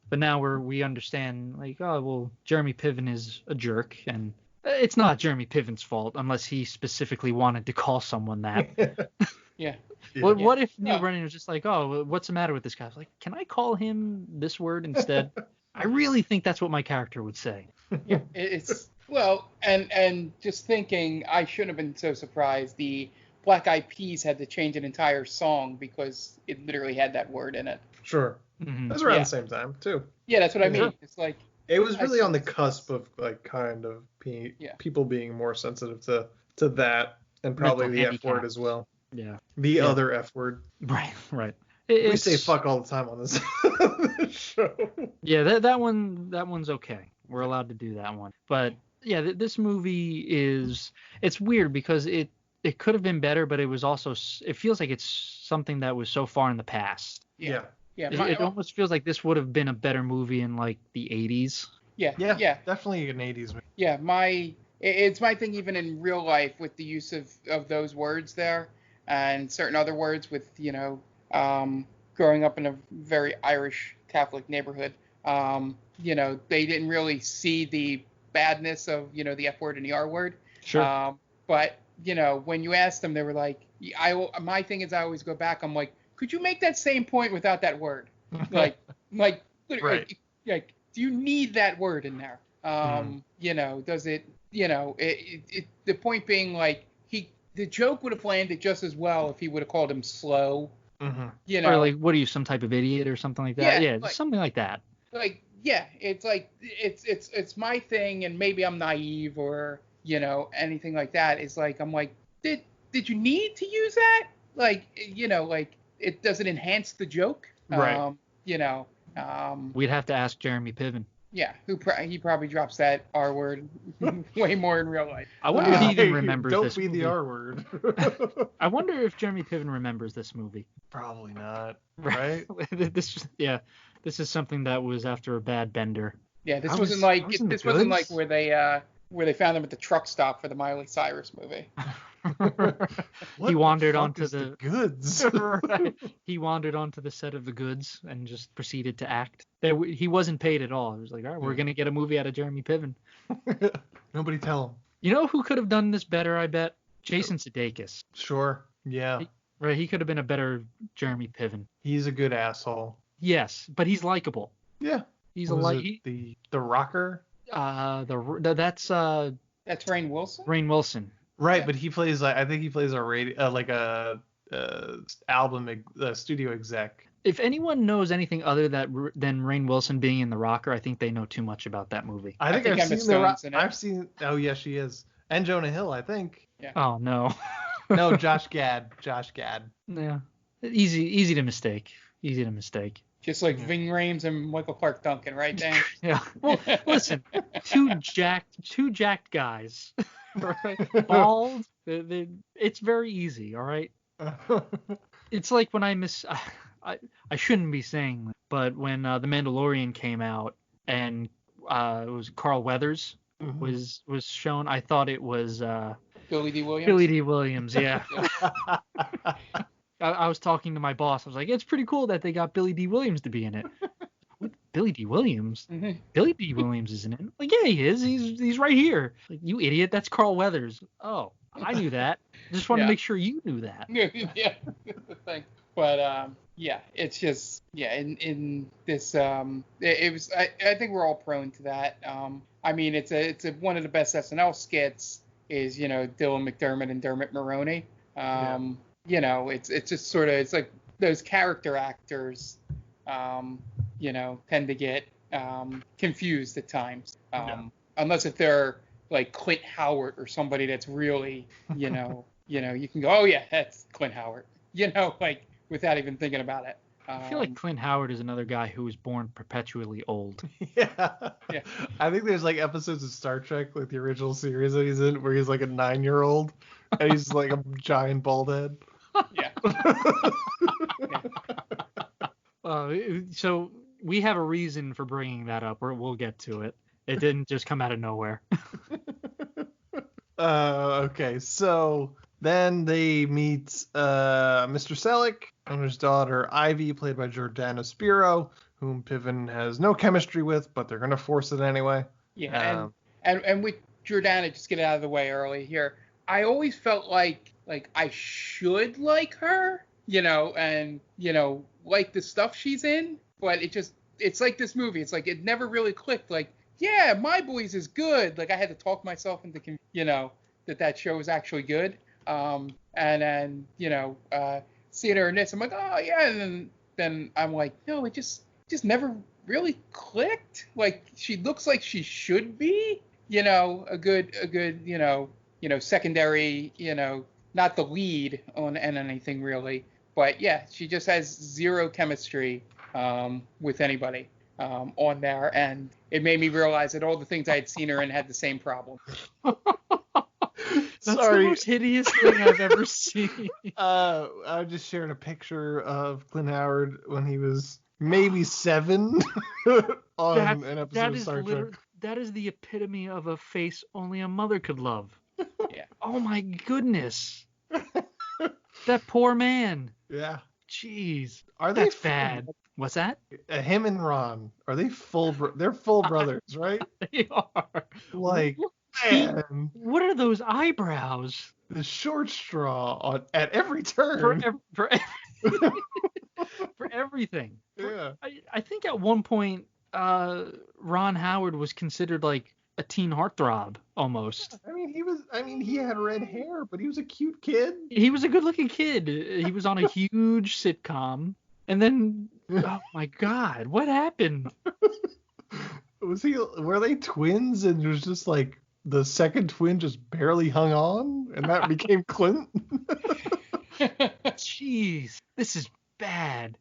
But now we understand, like, oh, well, Jeremy Piven is a jerk, and it's not Jeremy Piven's fault unless he specifically wanted to call someone that. Yeah. What if Neil Brennan was just like, oh, what's the matter with this guy? I was like, can I call him this word instead? I really think that's what my character would say. Yeah, it's well, and just thinking, I shouldn't have been so surprised. The Black Eyed Peas had to change an entire song because it literally had that word in it. Sure. Mm-hmm. That's around the same time too. Yeah, that's what I mean. Sure. It's like it was really on the cusp of like kind of people being more sensitive to that, and probably the F word as well. Yeah. The other F word. Right. We say fuck all the time on this show. Yeah, that one's okay. We're allowed to do that one. But yeah, this movie it's weird because it could have been better, but it feels like it's something that was so far in the past. Yeah. Yeah. It almost feels like this would have been a better movie in like the 80s. Yeah. Definitely an 80s movie. Yeah, it's my thing even in real life with the use of those words there and certain other words with, you know, growing up in a very Irish Catholic neighborhood, you know, they didn't really see the badness of, you know, the F word and the R word. Sure. But, you know, when you asked them, they were like, my thing is I always go back, I'm like, could you make that same point without that word? Like, right. Like, do you need that word in there? You know, does it, you know, the point being like, the joke would have landed just as well if he would have called him slow. Mm-hmm. You know, or like, what are you, some type of idiot or something like that? Yeah, like, something like that. Like, yeah, it's like it's my thing, and maybe I'm naive or, you know, anything like that. Is like, I'm like, did you need to use that? Like, you know, like, it doesn't enhance the joke. Right. You know. We'd have to ask Jeremy Piven. Yeah, he probably drops that R word way more in real life. I wonder if he even remembers this movie. Don't be the R word. I wonder if Jeremy Piven remembers this movie. Probably not. Right? This is something that was after a bad bender. Yeah, this wasn't like where they found him at the truck stop for the Miley Cyrus movie. He wandered onto the goods. Right. He wandered onto the set of The Goods and just proceeded to act. He wasn't paid at all. It was like, all right, we're gonna get a movie out of Jeremy Piven. Nobody tell him. You know who could have done this better? I bet Jason Sudeikis. Sure. Yeah. He could have been a better Jeremy Piven. He's a good asshole. Yes, but he's likable. Yeah. He's the rocker. That's Rainn Wilson. Rainn Wilson. Right, but he plays I think he plays a radio like a studio exec. If anyone knows anything other than Rainn Wilson being in The Rocker, I think they know too much about that movie. I think I've seen I've seen. Oh yeah, she is, and Jonah Hill, I think. Yeah. Oh no. No, Josh Gad. Yeah. Easy to mistake. Just like Ving Rhames and Michael Clark Duncan, right, Dan? Yeah. Well, listen, two jacked guys, right? Bald. It's very easy, all right. It's like when I shouldn't be saying, but when The Mandalorian came out and it was Carl Weathers was shown, I thought it was Billy D. Williams, yeah. I was talking to my boss. I was like, it's pretty cool that they got Billy D. Williams to be in it. What? Billy D. Williams? Mm-hmm. Billy D. Williams isn't in it. Like, yeah, he is. He's right here. Like, you idiot. That's Carl Weathers. Oh, I knew that. Just wanted to make sure you knew that. Yeah, the thing. But yeah, it's just in this it was. I think we're all prone to that. I mean, it's one of the best SNL skits. is Dylan McDermott and Dermot Mulroney. It's just sort of, it's like those character actors tend to get confused at times. Unless if they're like Clint Howard or somebody that's really, you can go, oh yeah, that's Clint Howard, like without even thinking about it. I feel like Clint Howard is another guy who was born perpetually old. Yeah. I think there's like episodes of Star Trek, like the original series that he's in, where he's like a 9-year-old and he's like a giant bald head. Yeah. So we have a reason for bringing that up, or we'll get to it. It didn't just come out of nowhere. Okay, so then they meet Mr. Selleck and his daughter Ivy, played by Jordana Spiro, whom Piven has no chemistry with, but they're gonna force it anyway. Yeah, and with Jordana, just get it out of the way early here. I always felt like I should like her, and like the stuff she's in, but it's like this movie. It's like it never really clicked. Like, yeah, My Boys is good. Like I had to talk myself into that show was actually good. And then seeing her in this, I'm like, oh yeah, and then I'm like, no, it just never really clicked. Like she looks like she should be, a good secondary, not the lead on anything really, but yeah, she just has zero chemistry with anybody on there, and it made me realize that all the things I had seen her in had the same problem. That's the most hideous thing I've ever seen. I just shared a picture of Clint Howard when he was maybe 7 on an episode of Star Trek. That is the epitome of a face only a mother could love. Yeah. Oh my goodness. That poor man. Yeah. Jeez. Are they bad? What's that? Him and Ron, are they they're full brothers, right? They are. Like, man. What are those eyebrows? The short straw at every turn. For everything. Yeah. I think at one point, Ron Howard was considered like a teen heartthrob almost. He had red hair, but he was a cute kid. He was a good-looking kid. He was on a huge sitcom, and then, oh my God, what happened? Were they twins, and it was just like the second twin just barely hung on, and that became Clint? Jeez, this is bad.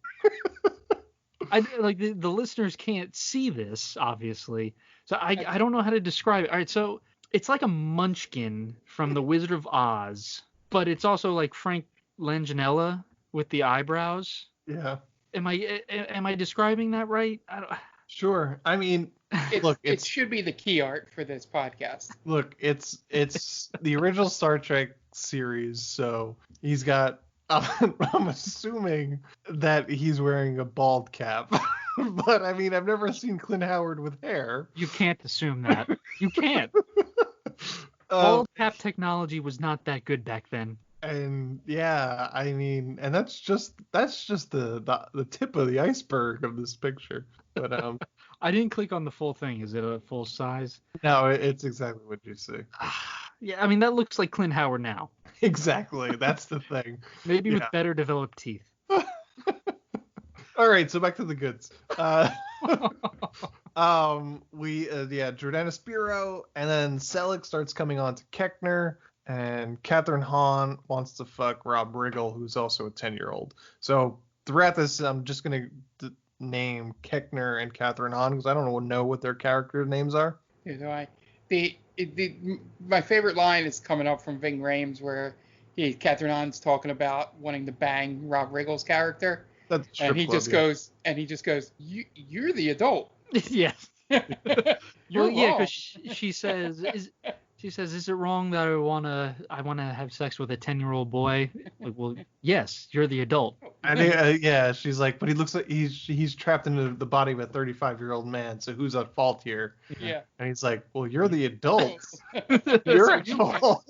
The listeners can't see this, obviously, so I don't know how to describe it. All right, so it's like a munchkin from The Wizard of Oz, but it's also like Frank Langella with the eyebrows. Yeah. Am I describing that right? Sure. I mean, it should be the key art for this podcast. Look, it's the original Star Trek series, so he's got. I'm assuming that he's wearing a bald cap, but I mean, I've never seen Clint Howard with hair. You can't assume that. You can't. Bald cap technology was not that good back then. And yeah, I mean, and that's just the tip of the iceberg of this picture. But I didn't click on the full thing. Is it a full size? No, it's exactly what you see. Yeah, I mean, that looks like Clint Howard now. Exactly, that's the thing. Maybe with better developed teeth. All right, so back to the goods. Jordana Spiro, and then Selleck starts coming on to Keckner, and Catherine Hahn wants to fuck Rob Riggle, who's also a 10-year-old. So throughout this, I'm just gonna name Keckner and Catherine Hahn because I don't know what their character names are. Neither do I. My favorite line is coming up from Ving Rhames where Catherine Hahn's talking about wanting to bang Rob Riggle's character. And he just goes, you're the adult. Yes. You're wrong. Because she says, is it wrong that I wanna have sex with a 10-year-old boy? Like, well, yes, you're the adult. I think, she's like, but he looks like he's trapped into the body of a 35-year-old man. So who's at fault here? Yeah. And he's like, well, you're the adult. You're at fault.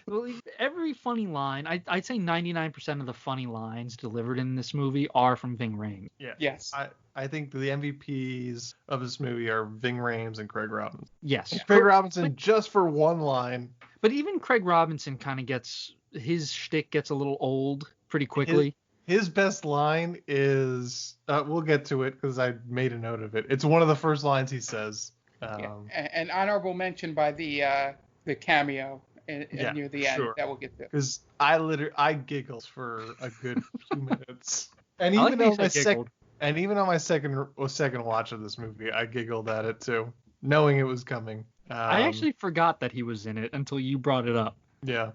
Well, every funny line, I'd say 99% of the funny lines delivered in this movie are from Ving Rhames. Yeah. Yes. I think the MVPs of this movie are Ving Rhames and Craig Robinson. Yes. Craig Robinson just for one line. But even Craig Robinson kind of his shtick gets a little old pretty quickly. His best line is, we'll get to it because I made a note of it. It's one of the first lines he says. An honorable mention by the cameo near the end that we'll get to. Because I giggled for a good few minutes. And even on my second watch of this movie, I giggled at it too, knowing it was coming. I actually forgot that he was in it until you brought it up. Yeah.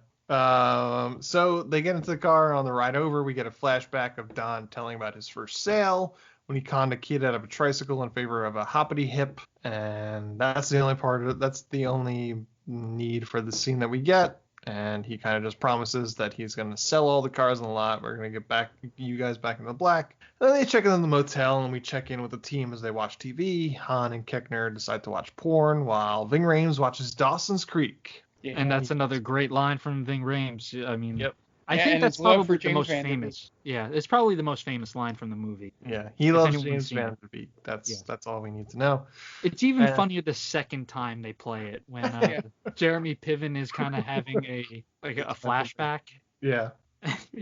So they get into the car. On the ride over, we get a flashback of Don telling about his first sale when he conned a kid out of a tricycle in favor of a hoppity hip. And that's the only part of it. That's the only need for the scene that we get. And he kind of just promises that he's going to sell all the cars in the lot. We're going to get you guys back in the black. And then they check in the motel, and we check in with the team as they watch TV. Han and Keckner decide to watch porn, while Ving Rhames watches Dawson's Creek. Yeah. And that's another great line from Ving Rhames. I mean, yep. I think that's probably the most famous. Yeah, it's probably the most famous line from the movie. Yeah, he loves James Van Der Beek. That's all we need to know. It's even funnier the second time they play it when Jeremy Piven is kind of having a flashback. Yeah.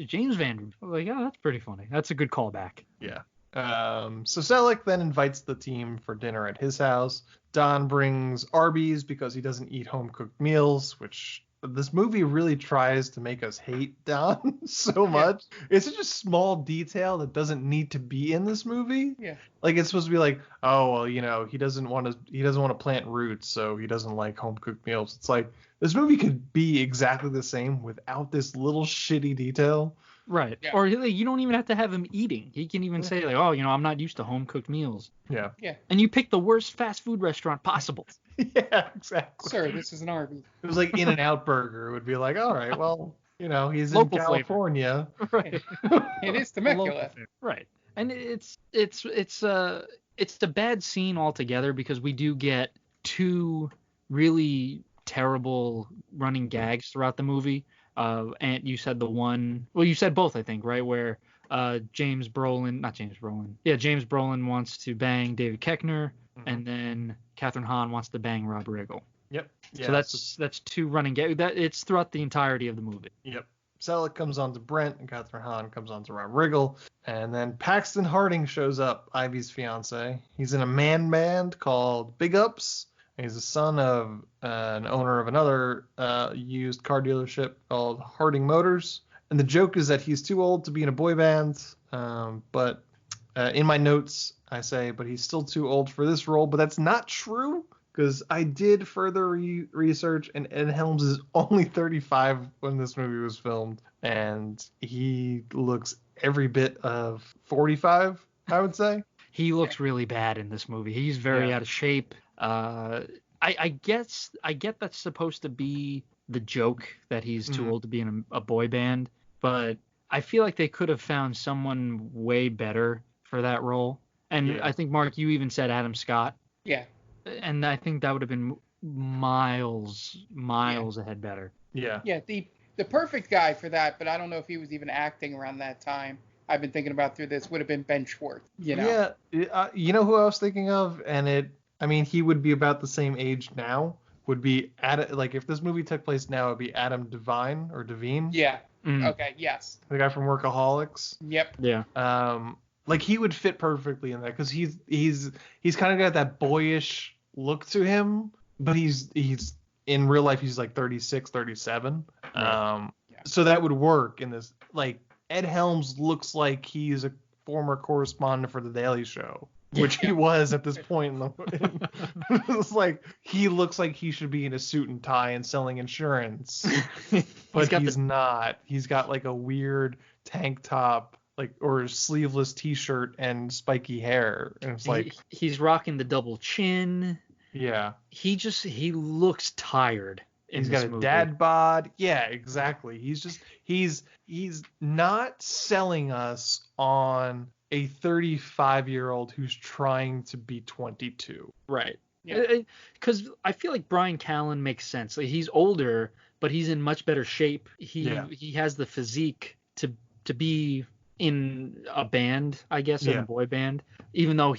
James Van Der Beek. Like, oh, that's pretty funny. That's a good callback. Yeah. So Selleck then invites the team for dinner at his house. Don brings Arby's because he doesn't eat home-cooked meals, which this movie really tries to make us hate Don so much. It's such a small detail that doesn't need to be in this movie. Yeah. Like, it's supposed to be like, oh, well, he doesn't want to plant roots, so he doesn't like home-cooked meals. It's like, this movie could be exactly the same without this little shitty detail. Right. Yeah. Or you don't even have to have him eating. He can even say, like, oh, I'm not used to home-cooked meals. Yeah. Yeah. And you pick the worst fast food restaurant possible. Yeah, exactly. Sir, this is an Arby's. It was like In-N-Out Burger. It would be like, all right, well, he's local in California. Right. It is Temecula. Right. And it's a bad scene altogether because we do get two really terrible running gags throughout the movie. And you said you said both, I think, right? Where James Brolin wants to bang David Koechner, and then Catherine Hahn wants to bang Rob Riggle. Yep. Yeah, so that's two running gags. It's throughout the entirety of the movie. Yep. Selleck comes on to Brent, and Catherine Hahn comes on to Rob Riggle, and then Paxton Harding shows up, Ivy's fiance. He's in a man band called Big Ups. He's the son of an owner of another used car dealership called Harding Motors. And the joke is that he's too old to be in a boy band. But in my notes, I say, but he's still too old for this role. But that's not true, because I did further research, and Ed Helms is only 35 when this movie was filmed. And he looks every bit of 45, I would say. He looks really bad in this movie. He's very out of shape. I get that's supposed to be the joke that he's too old to be in a boy band, but I feel like they could have found someone way better for that role. And I think, Mark, you even said Adam Scott. Yeah. And I think that would have been miles ahead better. Yeah. Yeah, the perfect guy for that, but I don't know if he was even acting around that time. I've been thinking about through this would have been Ben Schwartz. Yeah. You know who I was thinking of, and he would be about the same age now. Would be if this movie took place now, it would be Adam Devine or Devine. Yeah. Okay. Yes. The guy from Workaholics. Yep. Yeah. He would fit perfectly in that because he's kind of got that boyish look to him, but he's in real life he's like 36, 37. Right. So that would work in this. Like, Ed Helms looks like he's a former correspondent for The Daily Show. Which he was at this point. It's like he looks like he should be in a suit and tie and selling insurance, but he's not. He's got like a weird tank top, or a sleeveless T-shirt and spiky hair, and it's like he's rocking the double chin. Yeah, he looks tired. He's got a dad bod. Yeah, exactly. He's not selling us on a 35-year-old who's trying to be 22. Right. Because I feel like Brian Callen makes sense. Like, he's older, but he's in much better shape. He has the physique to be in a band, I guess, in a boy band. Even though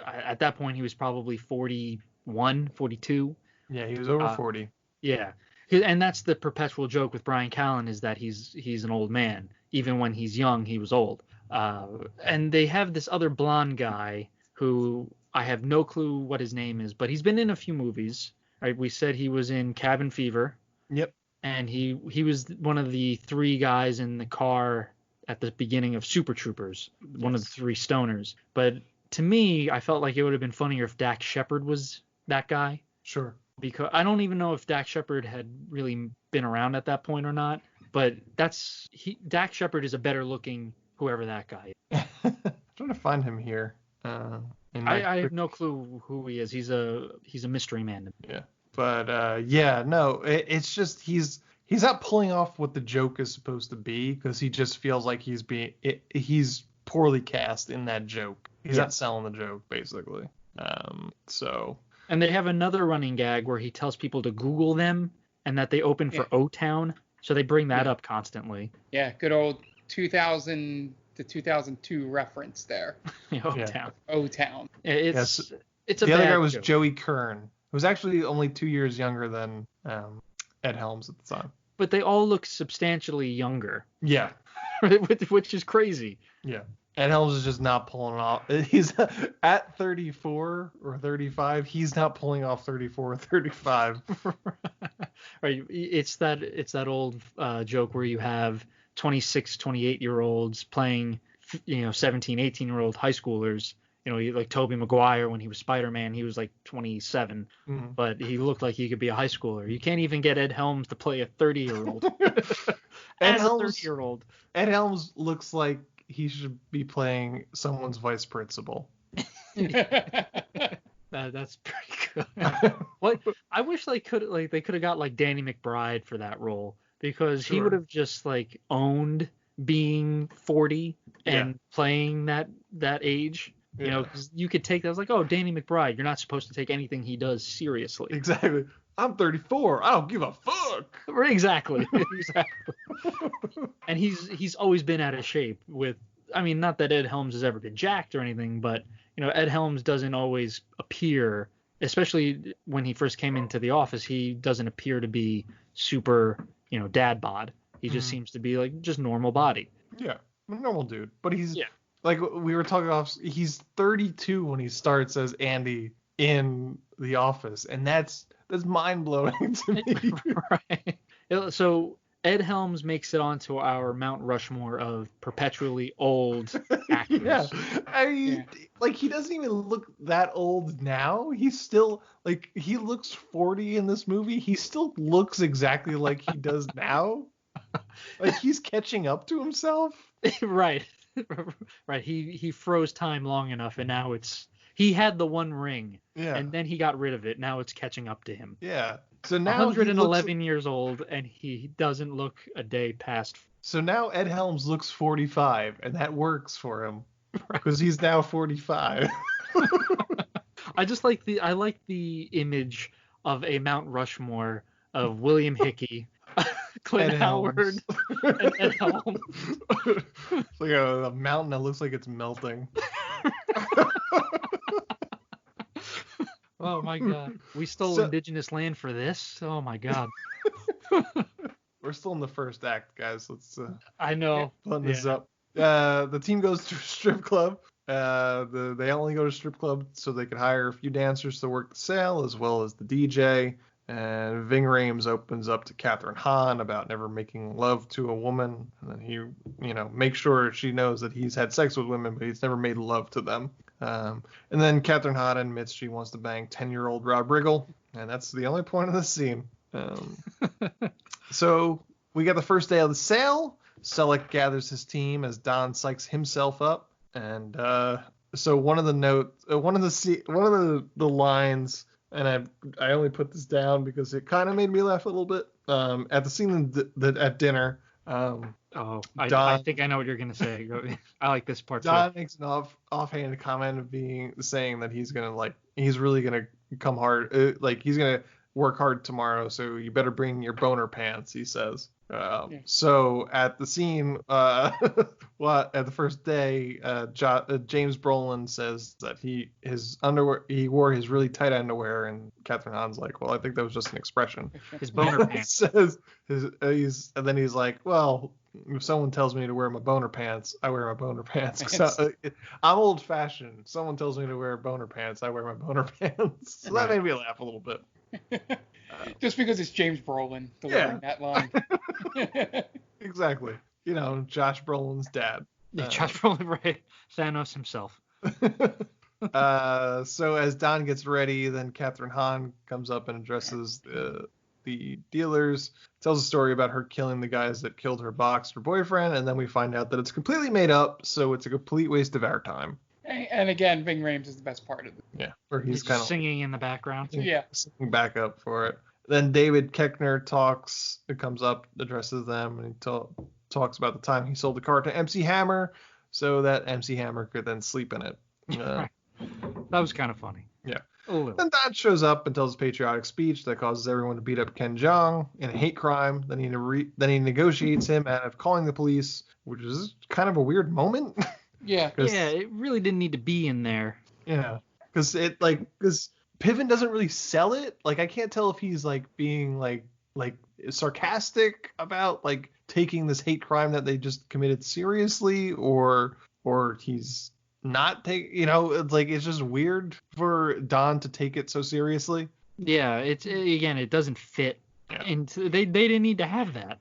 at that point he was probably 41, 42. Yeah, he was over 40. Yeah. And that's the perpetual joke with Brian Callen, is that he's an old man. Even when he's young, he was old. And they have this other blonde guy who I have no clue what his name is, but he's been in a few movies. Right? We said he was in Cabin Fever. Yep. And he was one of the 3 guys in the car at the beginning of Super Troopers, one of the 3 stoners. But to me, I felt like it would have been funnier if Dax Shepard was that guy. Sure. Because I don't even know if Dax Shepard had really been around at that point or not. But Dax Shepard is a better looking whoever that guy is. I'm trying to find him here. I have no clue who he is. He's a mystery man. Yeah. But it's just he's not pulling off what the joke is supposed to be, because he just feels like he's poorly cast in that joke. He's not selling the joke, basically. And they have another running gag where he tells people to Google them and that they open for O-Town. So they bring that up constantly. Yeah, good old 2000 to 2002 reference there. O-Town. O-Town. It's a the other guy was joke. Joey Kern, who was actually only 2 years younger than Ed Helms at the time. But they all look substantially younger. Yeah. Which is crazy. Yeah. Ed Helms is just not pulling off. He's at 34 or 35. He's not pulling off 34 or 35. Right. It's that old joke where you have 26, 28-year-olds playing, 17, 18-year-old high schoolers. Like Tobey Maguire when he was Spider-Man, he was like 27, but he looked like he could be a high schooler. You can't even get Ed Helms to play a 30-year-old. Ed Helms, 30-year-old. Ed Helms looks like he should be playing someone's vice principal. That's pretty good. What I wish they could have got like Danny McBride for that role, because he would have just like owned being 40 and playing that age. Because you could take that as like, oh, Danny McBride, you're not supposed to take anything he does seriously. Exactly. I'm 34. I don't give a fuck. Exactly. And he's always been out of shape not that Ed Helms has ever been jacked or anything, but Ed Helms doesn't always appear, especially when he first came into the office, he doesn't appear to be super, dad bod. He just seems to be like just normal body. Yeah, a normal dude. But he's like we were talking off. He's 32 when he starts as Andy in the office, and that's mind blowing to me. Right. So Ed Helms makes it onto our Mount Rushmore of perpetually old actors. Yeah. I mean, like, he doesn't even look that old now. He's still, like, he looks 40 in this movie. He still looks exactly like he does now. Like, he's catching up to himself. Right. Right. He froze time long enough, and now he had the one ring. Yeah. And then he got rid of it. Now it's catching up to him. Yeah. So now 111 years old, and he doesn't look a day past. So now Ed Helms looks 45, and that works for him because he's now 45. I like the image of a Mount Rushmore of William Hickey, Clint Howard, and Ed Helms. It's like a mountain that looks like it's melting. Oh my God. We stole indigenous land for this? Oh my God. We're still in the first act, guys. Let's I know. Button this up. The team goes to a strip club. They only go to strip club so they could hire a few dancers to work the sale as well as the DJ. And Ving Rhames opens up to Catherine Hahn about never making love to a woman. And then he, makes sure she knows that he's had sex with women, but he's never made love to them. And then Catherine Hahn admits she wants to bang 10-year-old Rob Riggle. And that's the only point of the scene. So we got the first day of the sale. Selleck gathers his team as Don psychs himself up. And so one of the lines, and I only put this down because it kind of made me laugh a little bit. At the scene at dinner. I think I know what you're gonna say. I like this part. Don makes an offhanded comment of saying that he's really gonna come hard, he's gonna work hard tomorrow. So you better bring your boner pants, he says. So at the scene, at the first day, James Brolin says that he wore his really tight underwear, and Catherine Hahn's like, well, I think that was just an expression. His boner pants. And then he's like, well, if someone tells me to wear my boner pants, I wear my boner pants. 'Cause I'm old fashioned. Someone tells me to wear boner pants, I wear my boner pants. So that made me laugh a little bit. Just because it's James Brolin delivering that line. Exactly. Josh Brolin's dad. Yeah, Josh Brolin, right? Thanos himself. So as Don gets ready, then Catherine Hahn comes up and addresses the dealers, tells a story about her killing the guys that killed her boxer boyfriend, and then we find out that it's completely made up, so it's a complete waste of our time. And again, Ving Rhames is the best part of it. Yeah, where he's kind of singing in the background. Yeah, singing back up for it. Then David Koechner comes up, addresses them, and he talks about the time he sold the car to MC Hammer, so that MC Hammer could then sleep in it. That was kind of funny. Yeah. Then Don shows up and tells a patriotic speech that causes everyone to beat up Ken Jeong in a hate crime. Then he negotiates him out of calling the police, which is kind of a weird moment. Yeah. It really didn't need to be in there. Yeah. Because Piven doesn't really sell it. Like, I can't tell if he's being like sarcastic about taking this hate crime that they just committed seriously, or he's not it's just weird for Don to take it so seriously. Yeah, it doesn't fit. Yeah. And they didn't need to have that.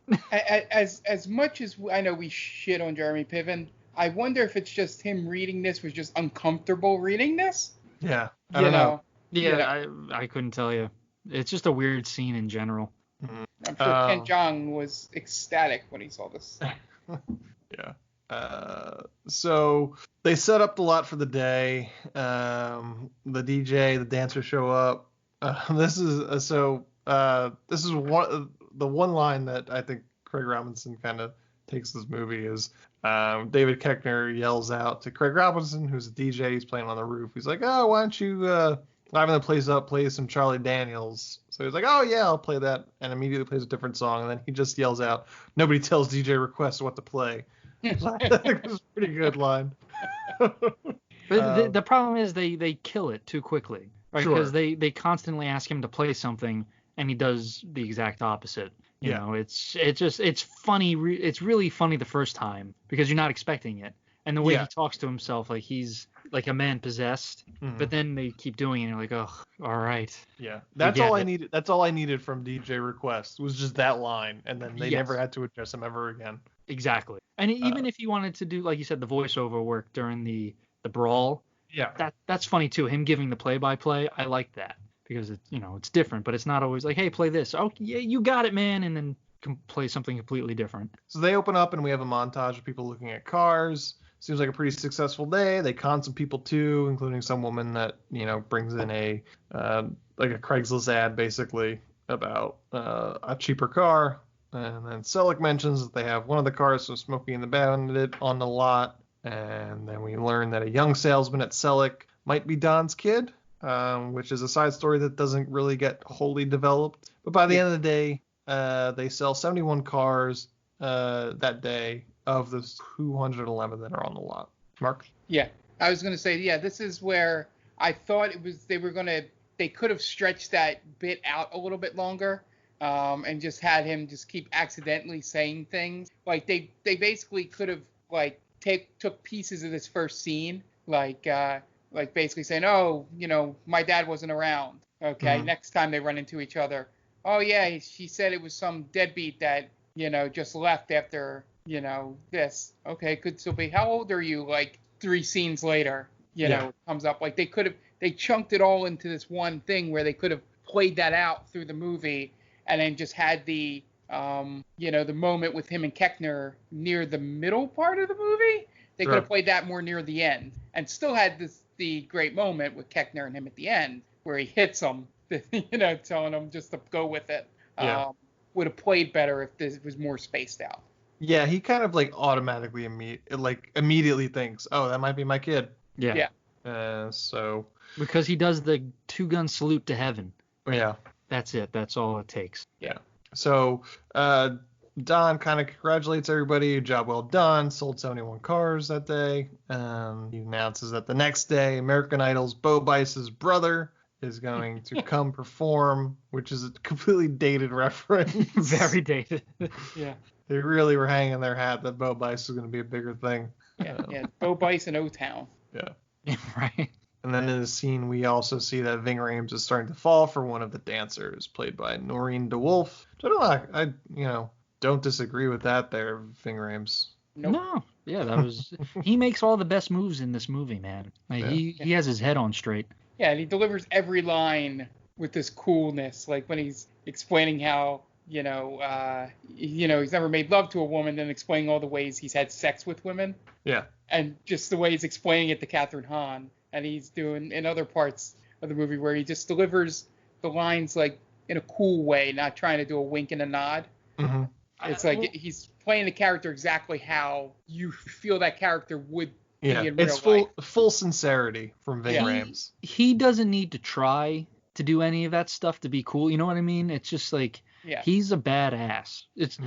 As much as I know we shit on Jeremy Piven, I wonder if it's just him reading this was just uncomfortable reading this. Yeah, I don't know. Yeah, I couldn't tell you. It's just a weird scene in general. I'm sure Ken Jeong was ecstatic when he saw this. Yeah. So they set up the lot for the day. The DJ, the dancers show up. This is the one line that I think Craig Robinson kind of takes this movie is David Koechner yells out to Craig Robinson, who's a DJ. He's playing on the roof. He's like, "Oh, why don't you liven the place up, play some Charlie Daniels?" So he's like, "Oh yeah, I'll play that," and immediately plays a different song. And then he just yells out, "Nobody tells DJ Request what to play." I think it was a pretty good line. But the problem is they kill it too quickly, right? Sure. Because they constantly ask him to play something and he does the exact opposite. You know, it's funny. It's really funny the first time because you're not expecting it, and the way he talks to himself like he's like a man possessed. Mm-hmm. But then they keep doing it, and you're like, oh, all right. Yeah, that's all I needed. That's all I needed from DJ Request was just that line, and then they never had to address him ever again. Exactly. And even if he wanted to do, like you said, the voiceover work during the brawl, that's funny too. Him giving the play-by-play, I like that because it's different, but it's not always like, hey, play this. Oh, yeah, you got it, man, and then play something completely different. So they open up and we have a montage of people looking at cars. Seems like a pretty successful day. They con some people too, including some woman that brings in a like a Craigslist ad basically about a cheaper car. And then Selleck mentions that they have one of the cars, so Smokey and the Bandit, on the lot. And then we learn that a young salesman at Selleck might be Don's kid, which is a side story that doesn't really get wholly developed. But by the end of the day, they sell 71 cars that day of the 211 that are on the lot. Mark? Yeah, I was going to say, this is where I thought they could have stretched that bit out a little bit longer. And just had him just keep accidentally saying things. Like they basically could have took pieces of this first scene, like basically saying, oh, my dad wasn't around. Okay, next time they run into each other, oh yeah, she said it was some deadbeat that just left after this. Okay, could still be. How old are you? Like 3 scenes later, it comes up. Like they chunked it all into this one thing where they could have played that out through the movie. And then just had the moment with him and Koechner near the middle part of the movie. They could have played that more near the end, and still had the great moment with Koechner and him at the end where he hits him, telling him just to go with it. Would have played better if this was more spaced out. Yeah, he kind of automatically immediately thinks, oh, that might be my kid. Yeah. So because he does the 2-gun salute to heaven. Yeah. That's it. That's all it takes. Yeah. So Don kind of congratulates everybody. Job well done. Sold 71 cars that day. He announces that the next day, American Idol's Bo Bice's brother is going to come perform, which is a completely dated reference. Very dated. Yeah. They really were hanging their hat that Bo Bice was going to be a bigger thing. Yeah, Bo Bice in O-Town. Yeah. Right. And then in the scene, we also see that Ving Rhames is starting to fall for one of the dancers, played by Noreen DeWolf. I don't know. Don't disagree with that there, Ving Rhames. Nope. No. Yeah, that was. He makes all the best moves in this movie, man. Like, he has his head on straight. Yeah, and he delivers every line with this coolness, like when he's explaining how he's never made love to a woman, then explaining all the ways he's had sex with women. Yeah. And just the way he's explaining it to Catherine Hahn, and he's doing in other parts of the movie where he just delivers the lines like in a cool way, not trying to do a wink and a nod. Mm-hmm. It's like he's playing the character exactly how you feel that character would be in real life. It's full sincerity from Ving Rhames. He doesn't need to try to do any of that stuff to be cool. You know what I mean? It's just like he's a badass. It's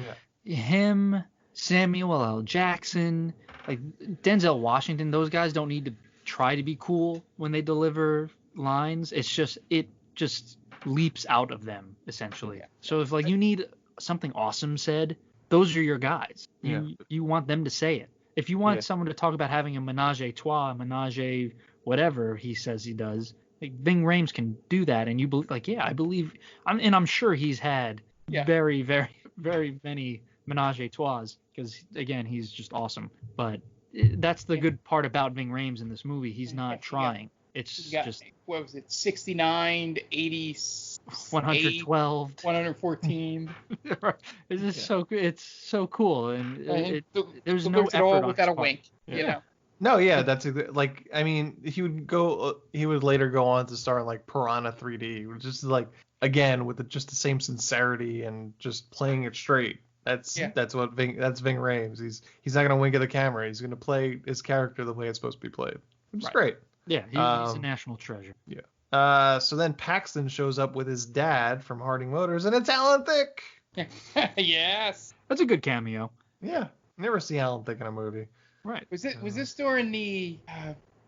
him, Samuel L. Jackson, like Denzel Washington. Those guys don't need to try to be cool when they deliver lines. It just leaps out of them essentially. So if like you need something awesome said, those are your guys. You want them to say it. If you want someone to talk about having a menage a trois, whatever he says he does, like Ving Rhames can do that, and you believe, like, I believe, and I'm sure he's had very, very, very many menage a trois, because again, he's just awesome. But that's the good part about Ving Rhames in this movie. He's not trying. It's just, what was it, 69 to 80, 112, 114. It's just so good. It's so cool, and there's no effort all on without a his part. wink. You know. No, yeah, that's like, I mean, he would later go on to star in like Piranha 3D, which is like, again, with just the same sincerity and just playing it straight. That's Ving Rhames. He's not gonna wink at the camera. He's gonna play his character the way it's supposed to be played, which is great. Yeah, he's a national treasure. Yeah. So then Paxton shows up with his dad from Harding Motors, and it's Alan Thicke. Yes. That's a good cameo. Yeah. Never see Alan Thicke in a movie. Right. Was this during the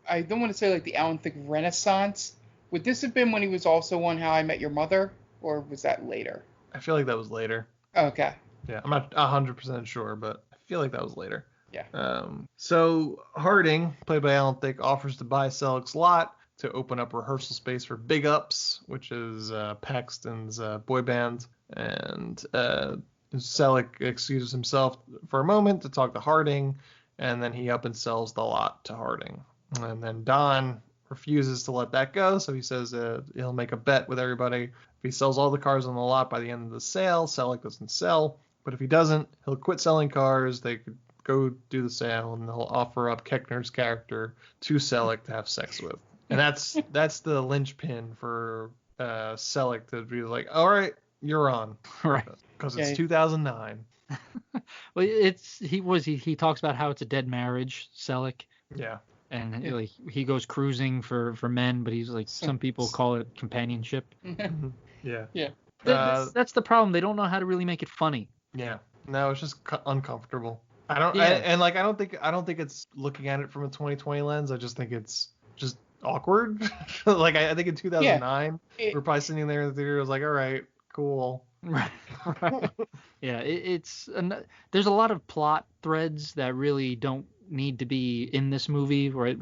I don't want to say like the Alan Thicke Renaissance? Would this have been when he was also on How I Met Your Mother, or was that later? I feel like that was later. Okay. Yeah, I'm not 100% sure, but I feel like that was later. Yeah. So Harding, played by Alan Thicke, offers to buy Selig's lot to open up rehearsal space for Big Ups, which is Paxton's boy band. And Selig excuses himself for a moment to talk to Harding, and then he up and sells the lot to Harding. And then Don refuses to let that go, so he says he'll make a bet with everybody. If he sells all the cars on the lot by the end of the sale, Selig doesn't sell. But if he doesn't, he'll quit selling cars. They could go do the sale, and they'll offer up Keckner's character to Selig to have sex with. And that's the linchpin for Selig to be like, all right, you're on. Right. Because it's 2009. Well, he talks about how it's a dead marriage, Selig. Yeah. And like he goes cruising for men, but he's like, some people call it companionship. Yeah. Yeah. That's the problem. They don't know how to really make it funny. Yeah. No, it's just uncomfortable. I don't think it's looking at it from a 2020 lens. I just think it's just awkward. Like I think in 2009, we're probably sitting there in the theater. I was like, all right, cool. Right. Yeah. There's a lot of plot threads that really don't need to be in this movie. Right.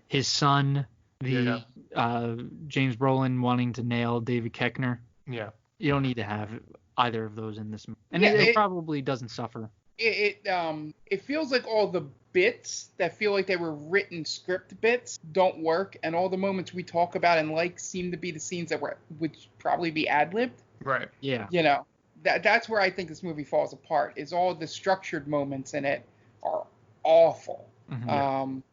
His son, James Brolin wanting to nail David Keckner. Yeah. You don't need to have either of those in this movie. And it probably doesn't suffer. It feels like all the bits that feel like they were written script bits don't work, and all the moments we talk about and like seem to be the scenes that would probably be ad-libbed. Right. Yeah. You know, that's where I think this movie falls apart, is all the structured moments in it are awful,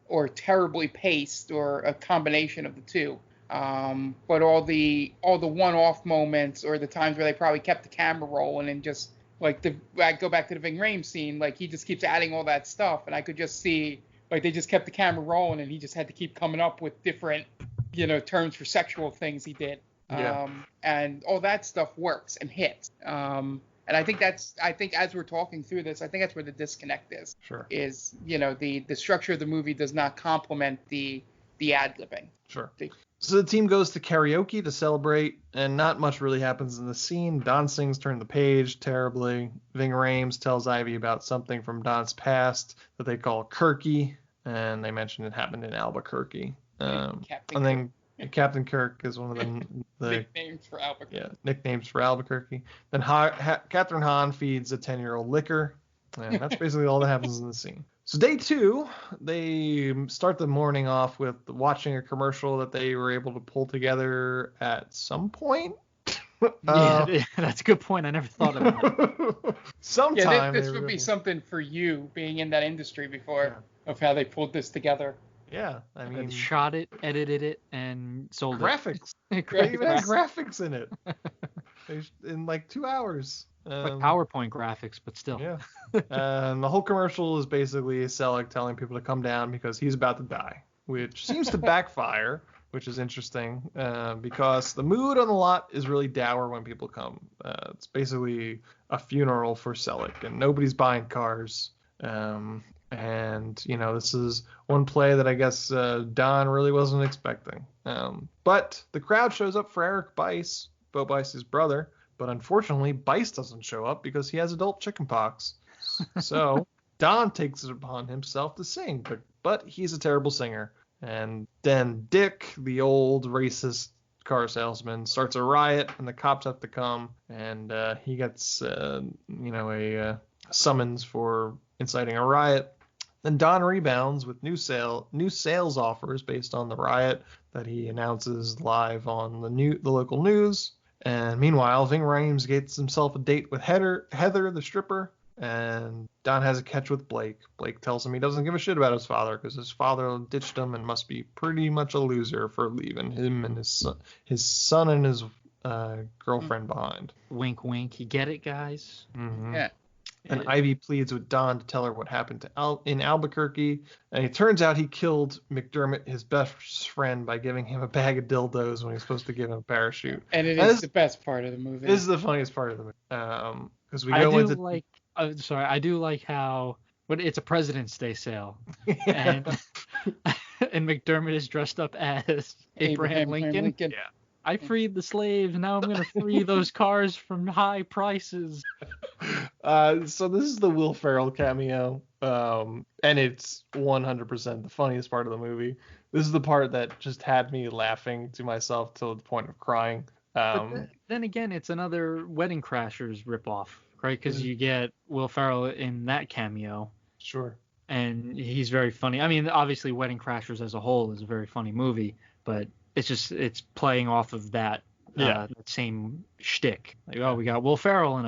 or terribly paced, or a combination of the two. But all the one-off moments, or the times where they probably kept the camera rolling and just like I go back to the Ving Rhames scene, like he just keeps adding all that stuff, and I could just see like they just kept the camera rolling, and he just had to keep coming up with different, terms for sexual things he did. Yeah. And all that stuff works and hits. And And I think as we're talking through this, I think that's where the disconnect is. Sure. Is, the structure of the movie does not complement the ad-libbing. Sure. So the team goes to karaoke to celebrate, and not much really happens in the scene. Don sings Turn the Page terribly. Ving Rhames tells Ivy about something from Don's past that they call Kirky, and they mention it happened in Albuquerque. And then Captain Kirk is one of the nicknames for Albuquerque. Yeah, nicknames for Albuquerque. Then Catherine Hahn feeds a 10-year-old liquor, and that's basically all that happens in the scene. So day 2, they start the morning off with watching a commercial that they were able to pull together at some point. Yeah, that's a good point. I never thought of that. Sometime. Yeah, this would be something for you, being in that industry before, of how they pulled this together. Yeah, I mean, shot it, edited it, and sold graphics. it. They even had graphics in it. In like 2 hours. Like PowerPoint graphics, but still. Yeah. And the whole commercial is basically Selleck telling people to come down because he's about to die, which seems to backfire, which is interesting because the mood on the lot is really dour when people come. It's basically a funeral for Selleck, and nobody's buying cars. And, this is one play that I guess Don really wasn't expecting. But the crowd shows up for Eric Bice, Bo Bice's brother. But unfortunately, Bice doesn't show up because he has adult chickenpox. So Don takes it upon himself to sing, but he's a terrible singer. And then Dick, the old racist car salesman, starts a riot, and the cops have to come, and he gets a summons for inciting a riot. Then Don rebounds with new sales offers based on the riot that he announces live on the local news. And meanwhile, Ving Rhames gets himself a date with Heather the stripper, and Don has a catch with Blake. Blake tells him he doesn't give a shit about his father because his father ditched him and must be pretty much a loser for leaving him and his son and his girlfriend behind. Wink, wink. You get it, guys? Mm-hmm. Yeah. And Ivy pleads with Don to tell her what happened in Albuquerque, and it turns out he killed McDermott, his best friend, by giving him a bag of dildos when he was supposed to give him a parachute. And it is the best part of the movie. This is the funniest part of the movie. Because we I go do like how it's a President's Day sale, and McDermott is dressed up as Abraham Lincoln. Yeah. I freed the slaves. Now I'm going to free those cars from high prices. So this is the Will Ferrell cameo, and it's 100% the funniest part of the movie. This is the part that just had me laughing to myself to the point of crying. But then again, it's another Wedding Crashers ripoff, right? Because you get Will Ferrell in that cameo. Sure. And he's very funny. I mean, obviously, Wedding Crashers as a whole is a very funny movie, but it's playing off of that that same shtick. Like, oh, we got Will Ferrell in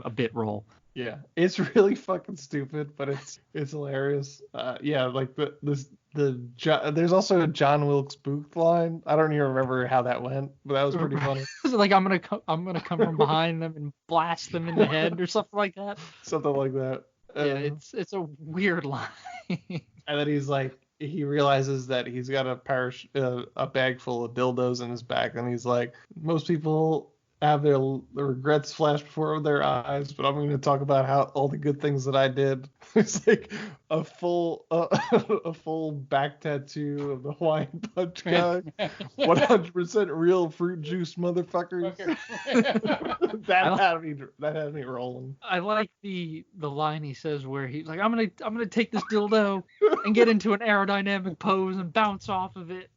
a bit role. Yeah, it's really fucking stupid, but it's hilarious. Like there's also a John Wilkes Booth line. I don't even remember how that went, but that was pretty funny. Like I'm gonna come from behind them and blast them in the head or something like that. Something like that. Yeah, it's a weird line. And then he's like, he realizes that he's got a bag full of dildos in his back, and he's like, most people have their regrets flash before their eyes, but I'm going to talk about how all the good things that I did. It's like a full back tattoo of the Hawaiian Punch guy, 100% real fruit juice, motherfuckers. that had me rolling. I like the line he says where he's like, I'm gonna take this dildo and get into an aerodynamic pose and bounce off of it.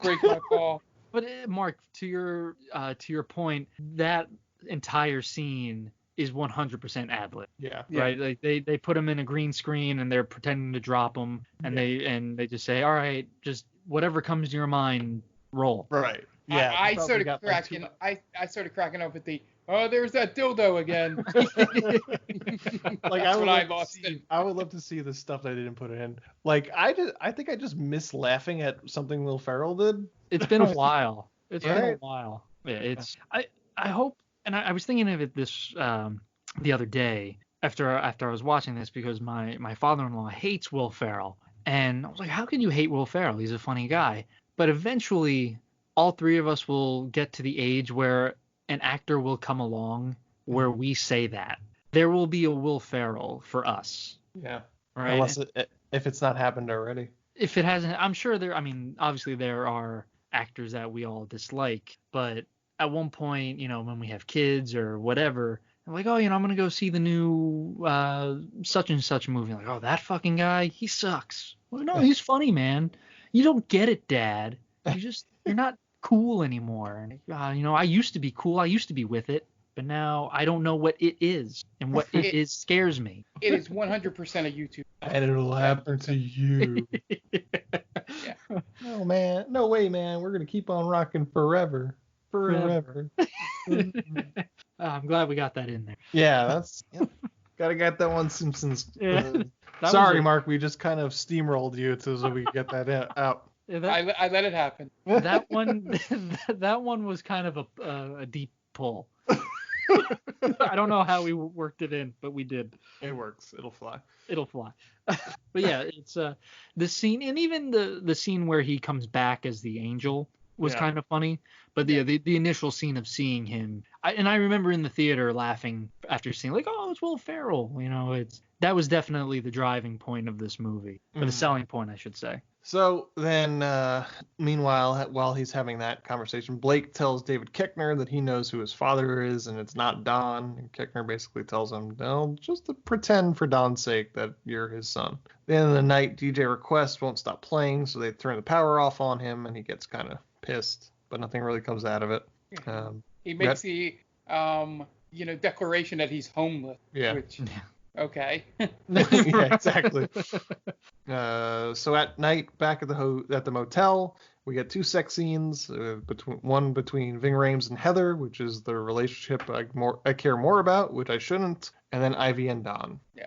Break my fall. But Mark, to your point, that entire scene is 100% ad-lib. Yeah. Right. Like they put him in a green screen and they're pretending to drop him, and they just say, all right, just whatever comes to your mind, roll. Right. Yeah. I started cracking up at the there's that dildo again. Like I would love to see the stuff that I didn't put in. Like I think I just miss laughing at something Will Ferrell did. It's been a while. It's been a while. Yeah, I hope, and I was thinking of it this the other day after I was watching this, because my father-in-law hates Will Ferrell, and I was like, how can you hate Will Ferrell? He's a funny guy. But eventually, all three of us will get to the age where an actor will come along where we say that. There will be a Will Ferrell for us. Yeah. Right. Unless if it's not happened already. If it hasn't, I'm sure obviously there are actors that we all dislike, but at one point, when we have kids or whatever, I'm like, I'm going to go see the new such and such movie. Like, oh, that fucking guy, he sucks. Well, no, he's funny, man. You don't get it, Dad. You're not cool anymore. I used to be cool. I used to be with it. But now I don't know what it is, and what it is scares me. It is 100% a YouTube. And it'll happen to you. Yeah. No, man. No way, man. We're going to keep on rocking forever. Forever. I'm glad we got that in there. Yeah, gotta get that one, Simpsons. Yeah. Sorry, Mark. We just kind of steamrolled you so we could get that out. Yeah, I let it happen. That one was kind of a deep pull. I don't know how we worked it in, but we did. It works. It'll fly. But yeah, it's the scene, and even the scene where he comes back as the angel was kind of funny. But the initial scene of seeing him, I remember in the theater laughing after seeing, like, oh, it's Will Ferrell. That was definitely the driving point of this movie, or the selling point, I should say. So then, meanwhile, while he's having that conversation, Blake tells David Koechner that he knows who his father is, and it's not Don. And Koechner basically tells him, no, just to pretend for Don's sake that you're his son. At the end of the night, DJ Request won't stop playing, so they turn the power off on him, and he gets kind of pissed, but nothing really comes out of it. He makes the declaration that he's homeless. Yeah. Which, okay. Yeah, exactly. So at night, back at the motel, we get two sex scenes. Between Ving Rhames and Heather, which is the relationship I care more about, which I shouldn't, and then Ivy and Don. Yeah.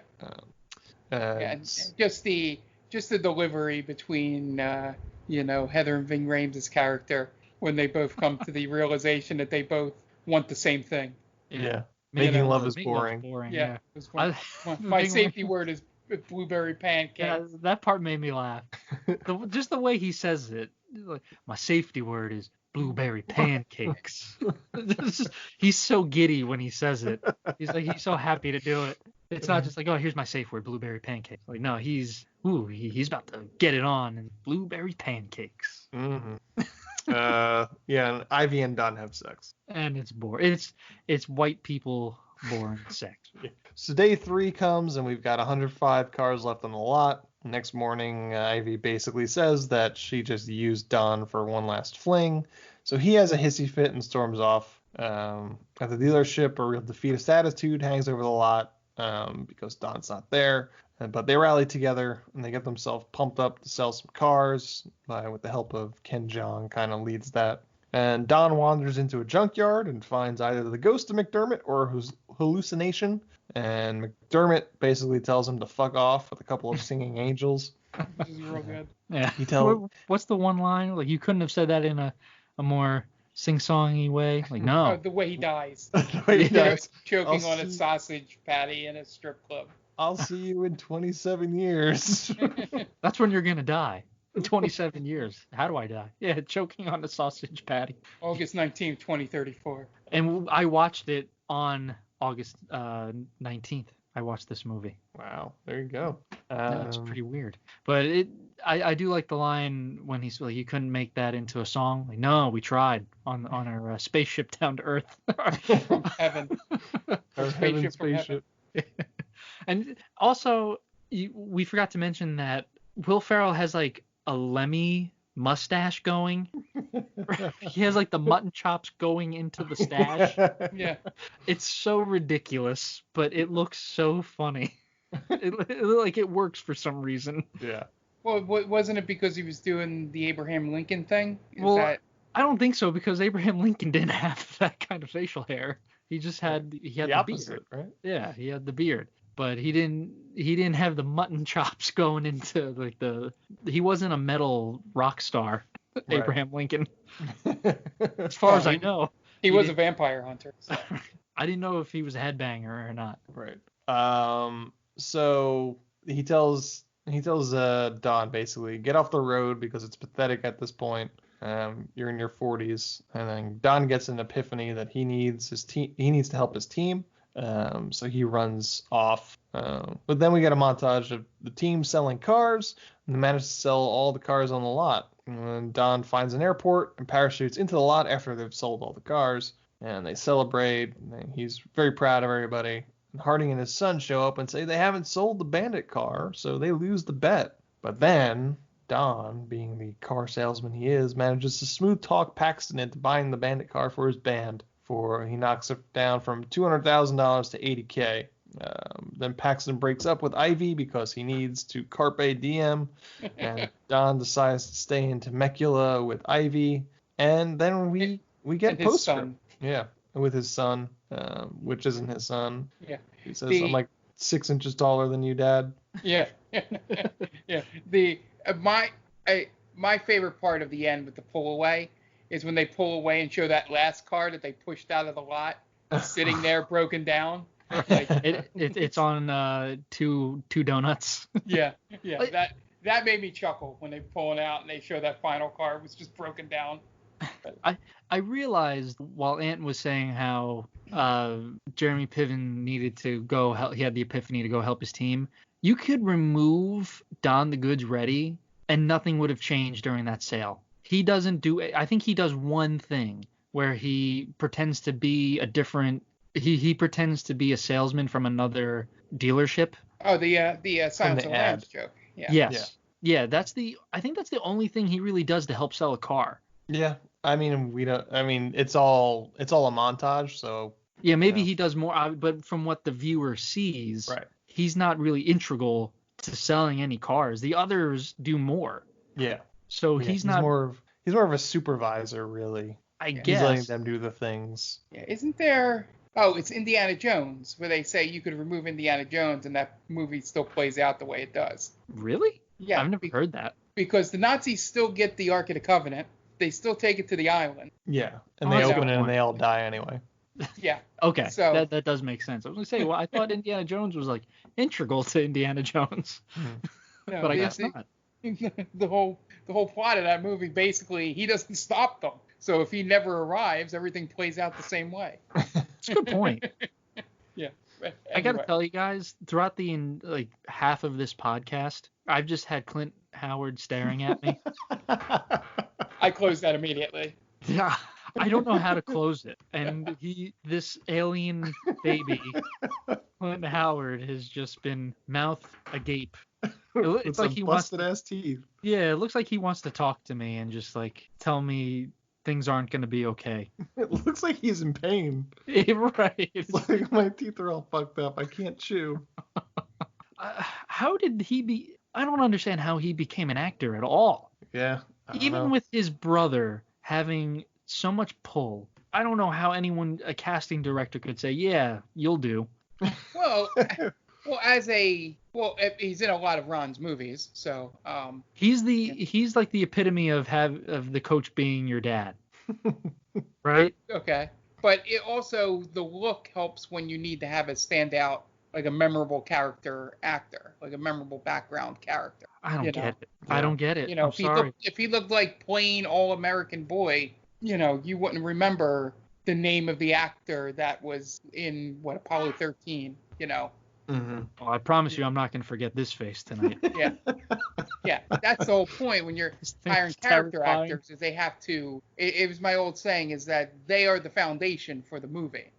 And just the delivery between Heather and Ving Rhames' character when they both come to the realization that they both want the same thing. Yeah. Making love is boring. Yeah. My safety word is blueberry pancake. Yeah, that part made me laugh. Just the way he says it. Like, my safety word is blueberry pancakes. He's so giddy when he says it. He's so happy to do it. It's not just like, oh, here's my safe word, blueberry pancakes. Like, no, he's about to get it on, and blueberry pancakes. Mm-hmm. And Ivy and Don have sex. And it's boring. It's white people boring sex. So day 3 comes, and we've got 105 cars left on the lot. Next morning, Ivy basically says that she just used Don for one last fling. So he has a hissy fit and storms off. At the dealership, a real defeatist attitude hangs over the lot because Don's not there. But they rally together, and they get themselves pumped up to sell some cars with the help of Ken Jeong, kind of leads that. And Don wanders into a junkyard and finds either the ghost of McDermott or his hallucination. And McDermott basically tells him to fuck off with a couple of singing angels. This is real good. Yeah. What's the one line? Like, you couldn't have said that in a more sing-songy way. Like, no. The way he dies. The way he dies. Choking on a sausage patty in a strip club. I'll see you in 27 years. That's when you're going to die. 27 years. How do I die? Yeah, choking on a sausage patty. August 19th, 2034. And I watched it on August 19th. I watched this movie. Wow, there you go. It's pretty weird. But I do like the line when he's like, you couldn't make that into a song. Like, no, we tried on our spaceship down to Earth. From heaven. Our spaceship from heaven. And also, we forgot to mention that Will Ferrell has like a Lemmy mustache going. He has like the mutton chops going into the stash. Yeah. It's so ridiculous, but it looks so funny. It works for some reason. Yeah. Well, wasn't it because he was doing the Abraham Lincoln thing? I don't think so, because Abraham Lincoln didn't have that kind of facial hair. He just had the opposite, beard. Right? Yeah, he had the beard. But he didn't have the mutton chops going into like he wasn't a metal rock star, right. Abraham Lincoln. As far as I know. He was a vampire hunter. So. I didn't know if he was a headbanger or not. Right. So he tells Don basically, get off the road because it's pathetic at this point. You're in your 40s, and then Don gets an epiphany that he needs to help his team. So he runs off. But then we get a montage of the team selling cars, and they manage to sell all the cars on the lot. And Don finds an airport and parachutes into the lot after they've sold all the cars, and they celebrate. And he's very proud of everybody. And Harding and his son show up and say they haven't sold the Bandit car, so they lose the bet. But then Don, being the car salesman he is, manages to smooth talk Paxton into buying the Bandit car for his band. He knocks it down from $200,000 to $80K. Then Paxton breaks up with Ivy because he needs to carpe diem, and Don decides to stay in Temecula with Ivy. And then we get postscript. Yeah, with his son, which isn't his son. Yeah. He says, I'm like 6 inches taller than you, Dad. Yeah. Yeah. My favorite part of the end with the pull away is when they pull away and show that last car that they pushed out of the lot sitting there broken down. Like, it's on two donuts. Yeah. That made me chuckle when they pull it out and they show that final car was just broken down. I realized while Ant was saying how Jeremy Piven needed to go help, he had the epiphany to go help his team. You could remove Don the Goods Ready and nothing would have changed during that sale. He doesn't do. I think he does one thing where he pretends to be a different. He pretends to be a salesman from another dealership. Oh, the Silence of the Lambs joke. Yeah. Yes. Yeah. I think that's the only thing he really does to help sell a car. Yeah. I mean, it's all a montage, so. Yeah, maybe he does more, but from what the viewer sees, right, he's not really integral to selling any cars. The others do more. Yeah. So he's not more of a supervisor, really. I guess. He's letting them do the things. Yeah. Isn't there? Oh, it's Indiana Jones, where they say you could remove Indiana Jones and that movie still plays out the way it does. Really? Yeah. I've never heard that. Because the Nazis still get the Ark of the Covenant. They still take it to the island. Yeah. And they open it and they all die anyway. Yeah. Okay. So that does make sense. I was gonna say, well, I thought Indiana Jones was like integral to Indiana Jones, no, but I guess not. The whole plot of that movie, basically, he doesn't stop them. So if he never arrives, everything plays out the same way. That's a good point. Yeah. Anyway. I gotta tell you guys, throughout the half of this podcast, I've just had Clint Howard staring at me. I closed that immediately. Yeah. I don't know how to close it. And this alien baby, Clint Howard, has just been mouth agape. It's like he wants busted-ass teeth. Yeah, it looks like he wants to talk to me and just tell me things aren't going to be okay. It looks like he's in pain. Right. It's like my teeth are all fucked up. I can't chew. How did he be? I don't understand how he became an actor at all. Yeah. Even with his brother having so much pull, I don't know how a casting director could say, yeah, you'll do. Well, he's in a lot of Ron's movies, so he's like the epitome of the coach being your dad. Right? Okay. But it also, the look helps when you need to have a standout, like a memorable character actor, like a memorable background character. I don't get it. I don't get it. If he looked like plain all-American boy, you wouldn't remember the name of the actor that was in Apollo 13, Mm-hmm. Well, I promise you I'm not going to forget this face tonight. Yeah, that's the whole point when you're hiring character actors, is they have to, it was my old saying, is that they are the foundation for the movie.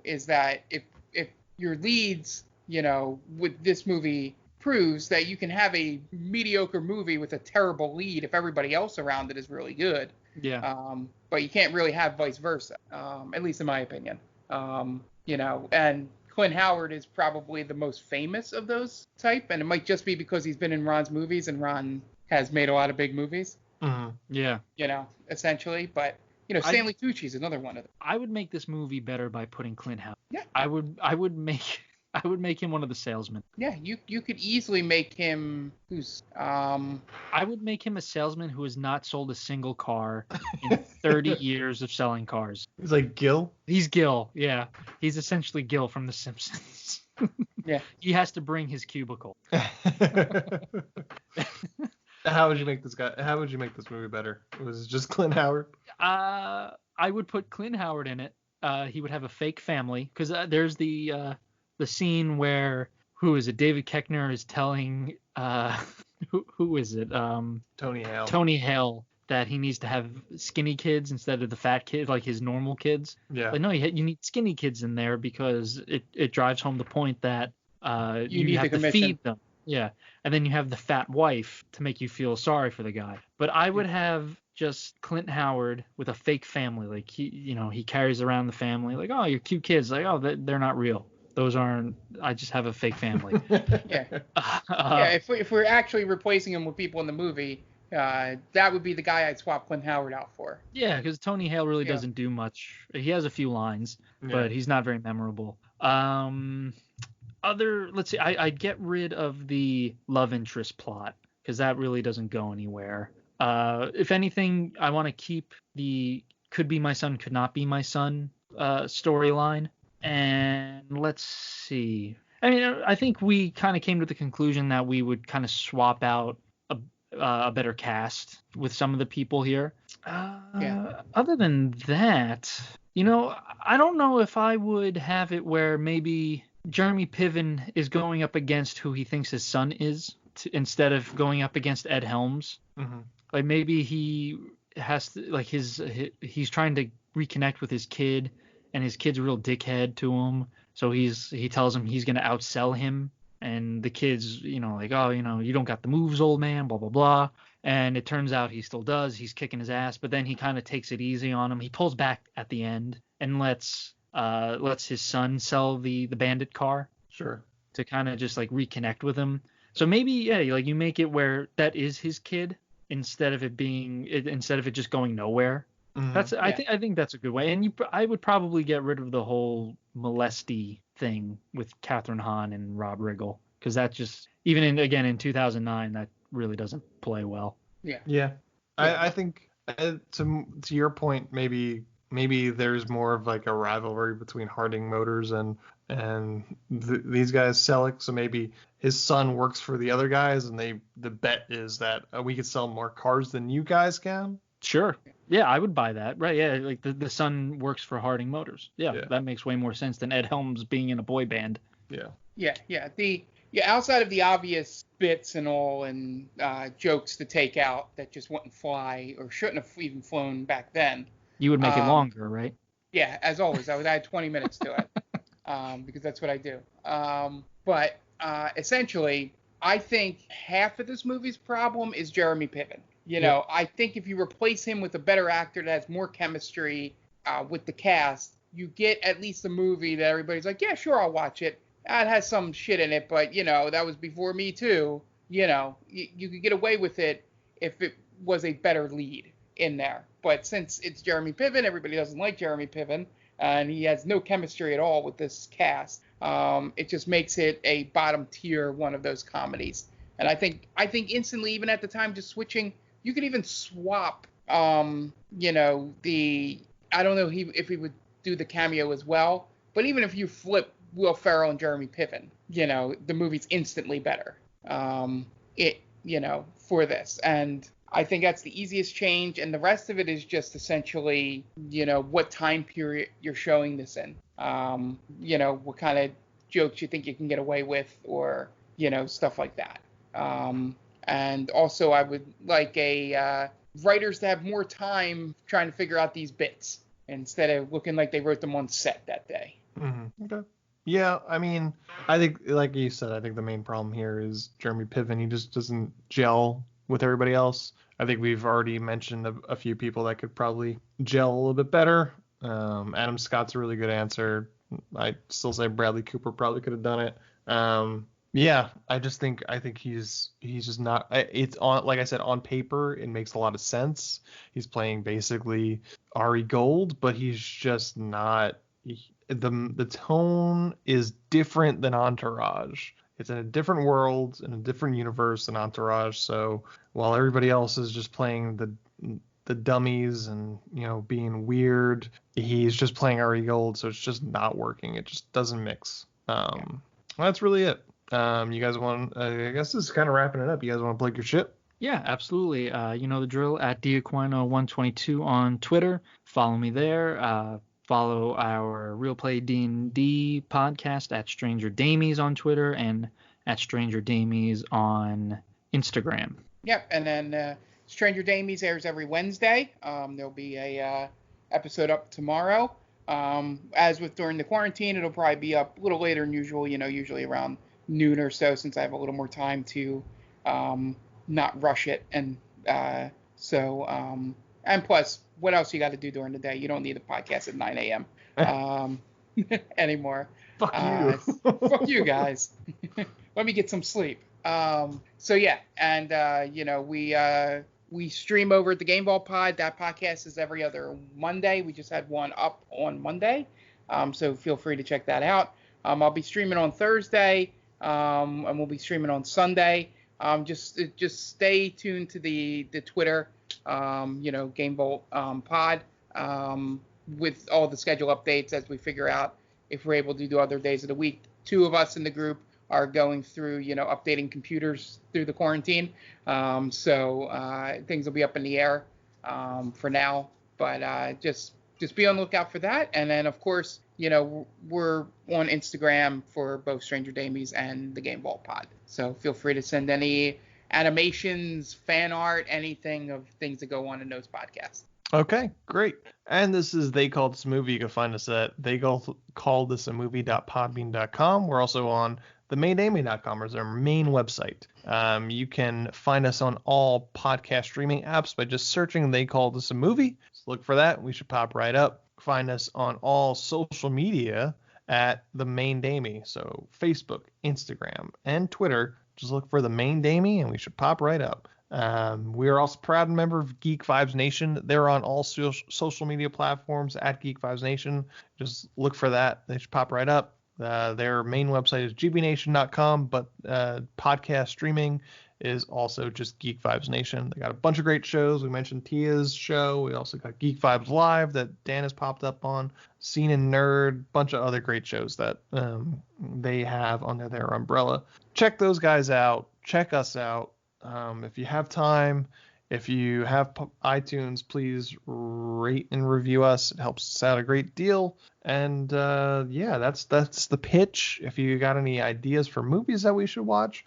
Is that if your leads, with this movie proves that you can have a mediocre movie with a terrible lead if everybody else around it is really good. Yeah. But you can't really have vice versa, at least in my opinion. And Clint Howard is probably the most famous of those type, and it might just be because he's been in Ron's movies, and Ron has made a lot of big movies. Mm-hmm. Yeah. Essentially, but Stanley Tucci's another one of them. I would make this movie better by putting Clint Howard. Yeah. I would make him one of the salesmen. Yeah, you could easily make him I would make him a salesman who has not sold a single car in 30 years of selling cars. He's like Gil? He's Gil, yeah. He's essentially Gil from The Simpsons. Yeah. He has to bring his cubicle. How would you make this guy? How would you make this movie better? Was it just Clint Howard? I would put Clint Howard in it. He would have a fake family because there's the scene where who is it? David Koechner is telling who is it? Tony Hale. Tony Hale that he needs to have skinny kids instead of the fat kids, like his normal kids. Yeah. Like no, you need skinny kids in there because it drives home the point that you have to feed them. Yeah. And then you have the fat wife to make you feel sorry for the guy. But I would have just Clint Howard with a fake family. Like he carries around the family like, oh, you're cute kids. Like, oh, they're not real. Those aren't. I just have a fake family. Yeah. If we're actually replacing him with people in the movie, that would be the guy I'd swap Clint Howard out for. Yeah, because Tony Hale really doesn't do much. He has a few lines, but he's not very memorable. Let's see, I'd get rid of the love interest plot because that really doesn't go anywhere. If anything, I want to keep the could be my son, could not be my son storyline. And let's see. I mean, I think we kind of came to the conclusion that we would kind of swap out a better cast with some of the people here. Other than that, I don't know if I would have it where maybe Jeremy Piven is going up against who he thinks his son is instead of going up against Ed Helms. Mm-hmm. Like maybe he has to, like he's trying to reconnect with his kid and his kid's a real dickhead to him. So he tells him he's going to outsell him. And the kid's, like, oh, you don't got the moves, old man, blah, blah, blah. And it turns out he still does. He's kicking his ass. But then he kind of takes it easy on him. He pulls back at the end and lets his son sell the bandit car. Sure. To kind of just like reconnect with him. So maybe, like you make it where that is his kid instead of it just going nowhere. Mm-hmm. I think that's a good way. And I would probably get rid of the whole molesty thing with Catherine Hahn and Rob Riggle because that just even in 2009 that really doesn't play well. Yeah. I think to your point, maybe there's more of like a rivalry between Harding Motors and these guys, Selleck. So maybe his son works for the other guys, and the bet is that we could sell more cars than you guys can. Sure. Yeah, I would buy that. Right. Yeah. Like the son works for Harding Motors. Yeah. That makes way more sense than Ed Helms being in a boy band. Yeah. Yeah. Outside of the obvious bits and all and jokes to take out that just wouldn't fly or shouldn't have even flown back then. You would make it longer, right? Yeah. As always, I would add 20 minutes to it because that's what I do. But essentially, I think half of this movie's problem is Jeremy Piven. I think if you replace him with a better actor that has more chemistry with the cast, you get at least a movie that everybody's like, yeah, sure, I'll watch it. It has some shit in it, but, that was before me, too. You could get away with it if it was a better lead in there. But since it's Jeremy Piven, everybody doesn't like Jeremy Piven, and he has no chemistry at all with this cast. It just makes it a bottom tier one of those comedies. And I think instantly, even at the time, just switching, you could even swap, I don't know if he would do the cameo as well, but even if you flip Will Ferrell and Jeremy Piven, the movie's instantly better, for this. And I think that's the easiest change, and the rest of it is just essentially, what time period you're showing this in, what kind of jokes you think you can get away with, or, stuff like that. And also I would like writers to have more time trying to figure out these bits instead of looking like they wrote them on set that day. Mm-hmm. Okay. Yeah, I mean, I think, like you said, I think the main problem here is Jeremy Piven. He just doesn't gel with everybody else. I think we've already mentioned a few people that could probably gel a little bit better. Adam Scott's a really good answer. I still say Bradley Cooper probably could have done it. Yeah, I think he's just not. It's on, like I said, on paper it makes a lot of sense. He's playing basically Ari Gold, but he's just not. The tone is different than Entourage. It's in a different world, in a different universe than Entourage. So while everybody else is just playing the dummies and being weird, he's just playing Ari Gold. So it's just not working. It just doesn't mix. That's really it. You guys want? I guess this is kind of wrapping it up. You guys want to plug your shit? Yeah, absolutely. You know the drill, at Diaquino122 on Twitter. Follow me there. Follow our Real Play D&D podcast at Stranger Damies on Twitter and at Stranger Damies on Instagram. Yep, and then Stranger Damies airs every Wednesday. There'll be a episode up tomorrow. As with during the quarantine, it'll probably be up a little later than usual, usually around noon or so, since I have a little more time to not rush it. And and plus, what else you got to do during the day? You don't need a podcast at 9 a.m. Anymore. Fuck you. Fuck you guys. Let me get some sleep. So yeah, and we stream over at the Game Ball Pod. That podcast is every other Monday. We just had one up on Monday, so feel free to check that out. I'll be streaming on Thursday, and we'll be streaming on Sunday. Just stay tuned to the Twitter, Game Vault Pod, with all the schedule updates as we figure out if we're able to do other days of the week. 2 of us in the group are going through, updating computers through the quarantine. So things will be up in the air for now. But just be on the lookout for that. And then, of course, we're on Instagram for both Stranger Damies and the Game Vault Pod. So feel free to send any animations, fan art, anything of things that go on in those podcasts. Okay, great. And this is They Called This a Movie. You can find us at theycalledthisamovie.podbean.com. We're also on themaindamie.com is our main website. You can find us on all podcast streaming apps by just searching They Called This a Movie. So look for that. We should pop right up. Find us on all social media at The Main Damie. So Facebook, Instagram, and Twitter. Just look for The Main Damie and we should pop right up. We are also a proud member of Geek Vibes Nation. They're on all social media platforms at Geek Vibes Nation. Just look for that. They should pop right up. Their main website is gbnation.com, but podcast streaming is also just Geek Vibes Nation. They got a bunch of great shows. We mentioned Tia's show. We also got Geek Vibes Live that Dan has popped up on, Scene and Nerd, bunch of other great shows that they have under their umbrella. Check those guys out. Check us out. If you have time, if you have iTunes, please rate and review us. It helps us out a great deal. And that's the pitch. If you got any ideas for movies that we should watch,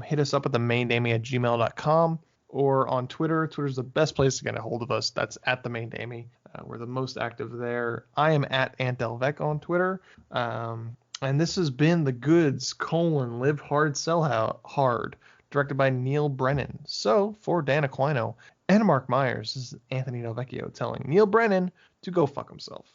hit us up at themaindamie@gmail.com or on Twitter. Twitter's the best place to get a hold of us. That's at themaindamie. We're the most active there. I am at AntElvec on Twitter. And this has been The Goods: Live Hard, Sell Hard, directed by Neil Brennan. So, for Dan Aquino and Mark Myers, this is Anthony Del Vecchio telling Neil Brennan to go fuck himself.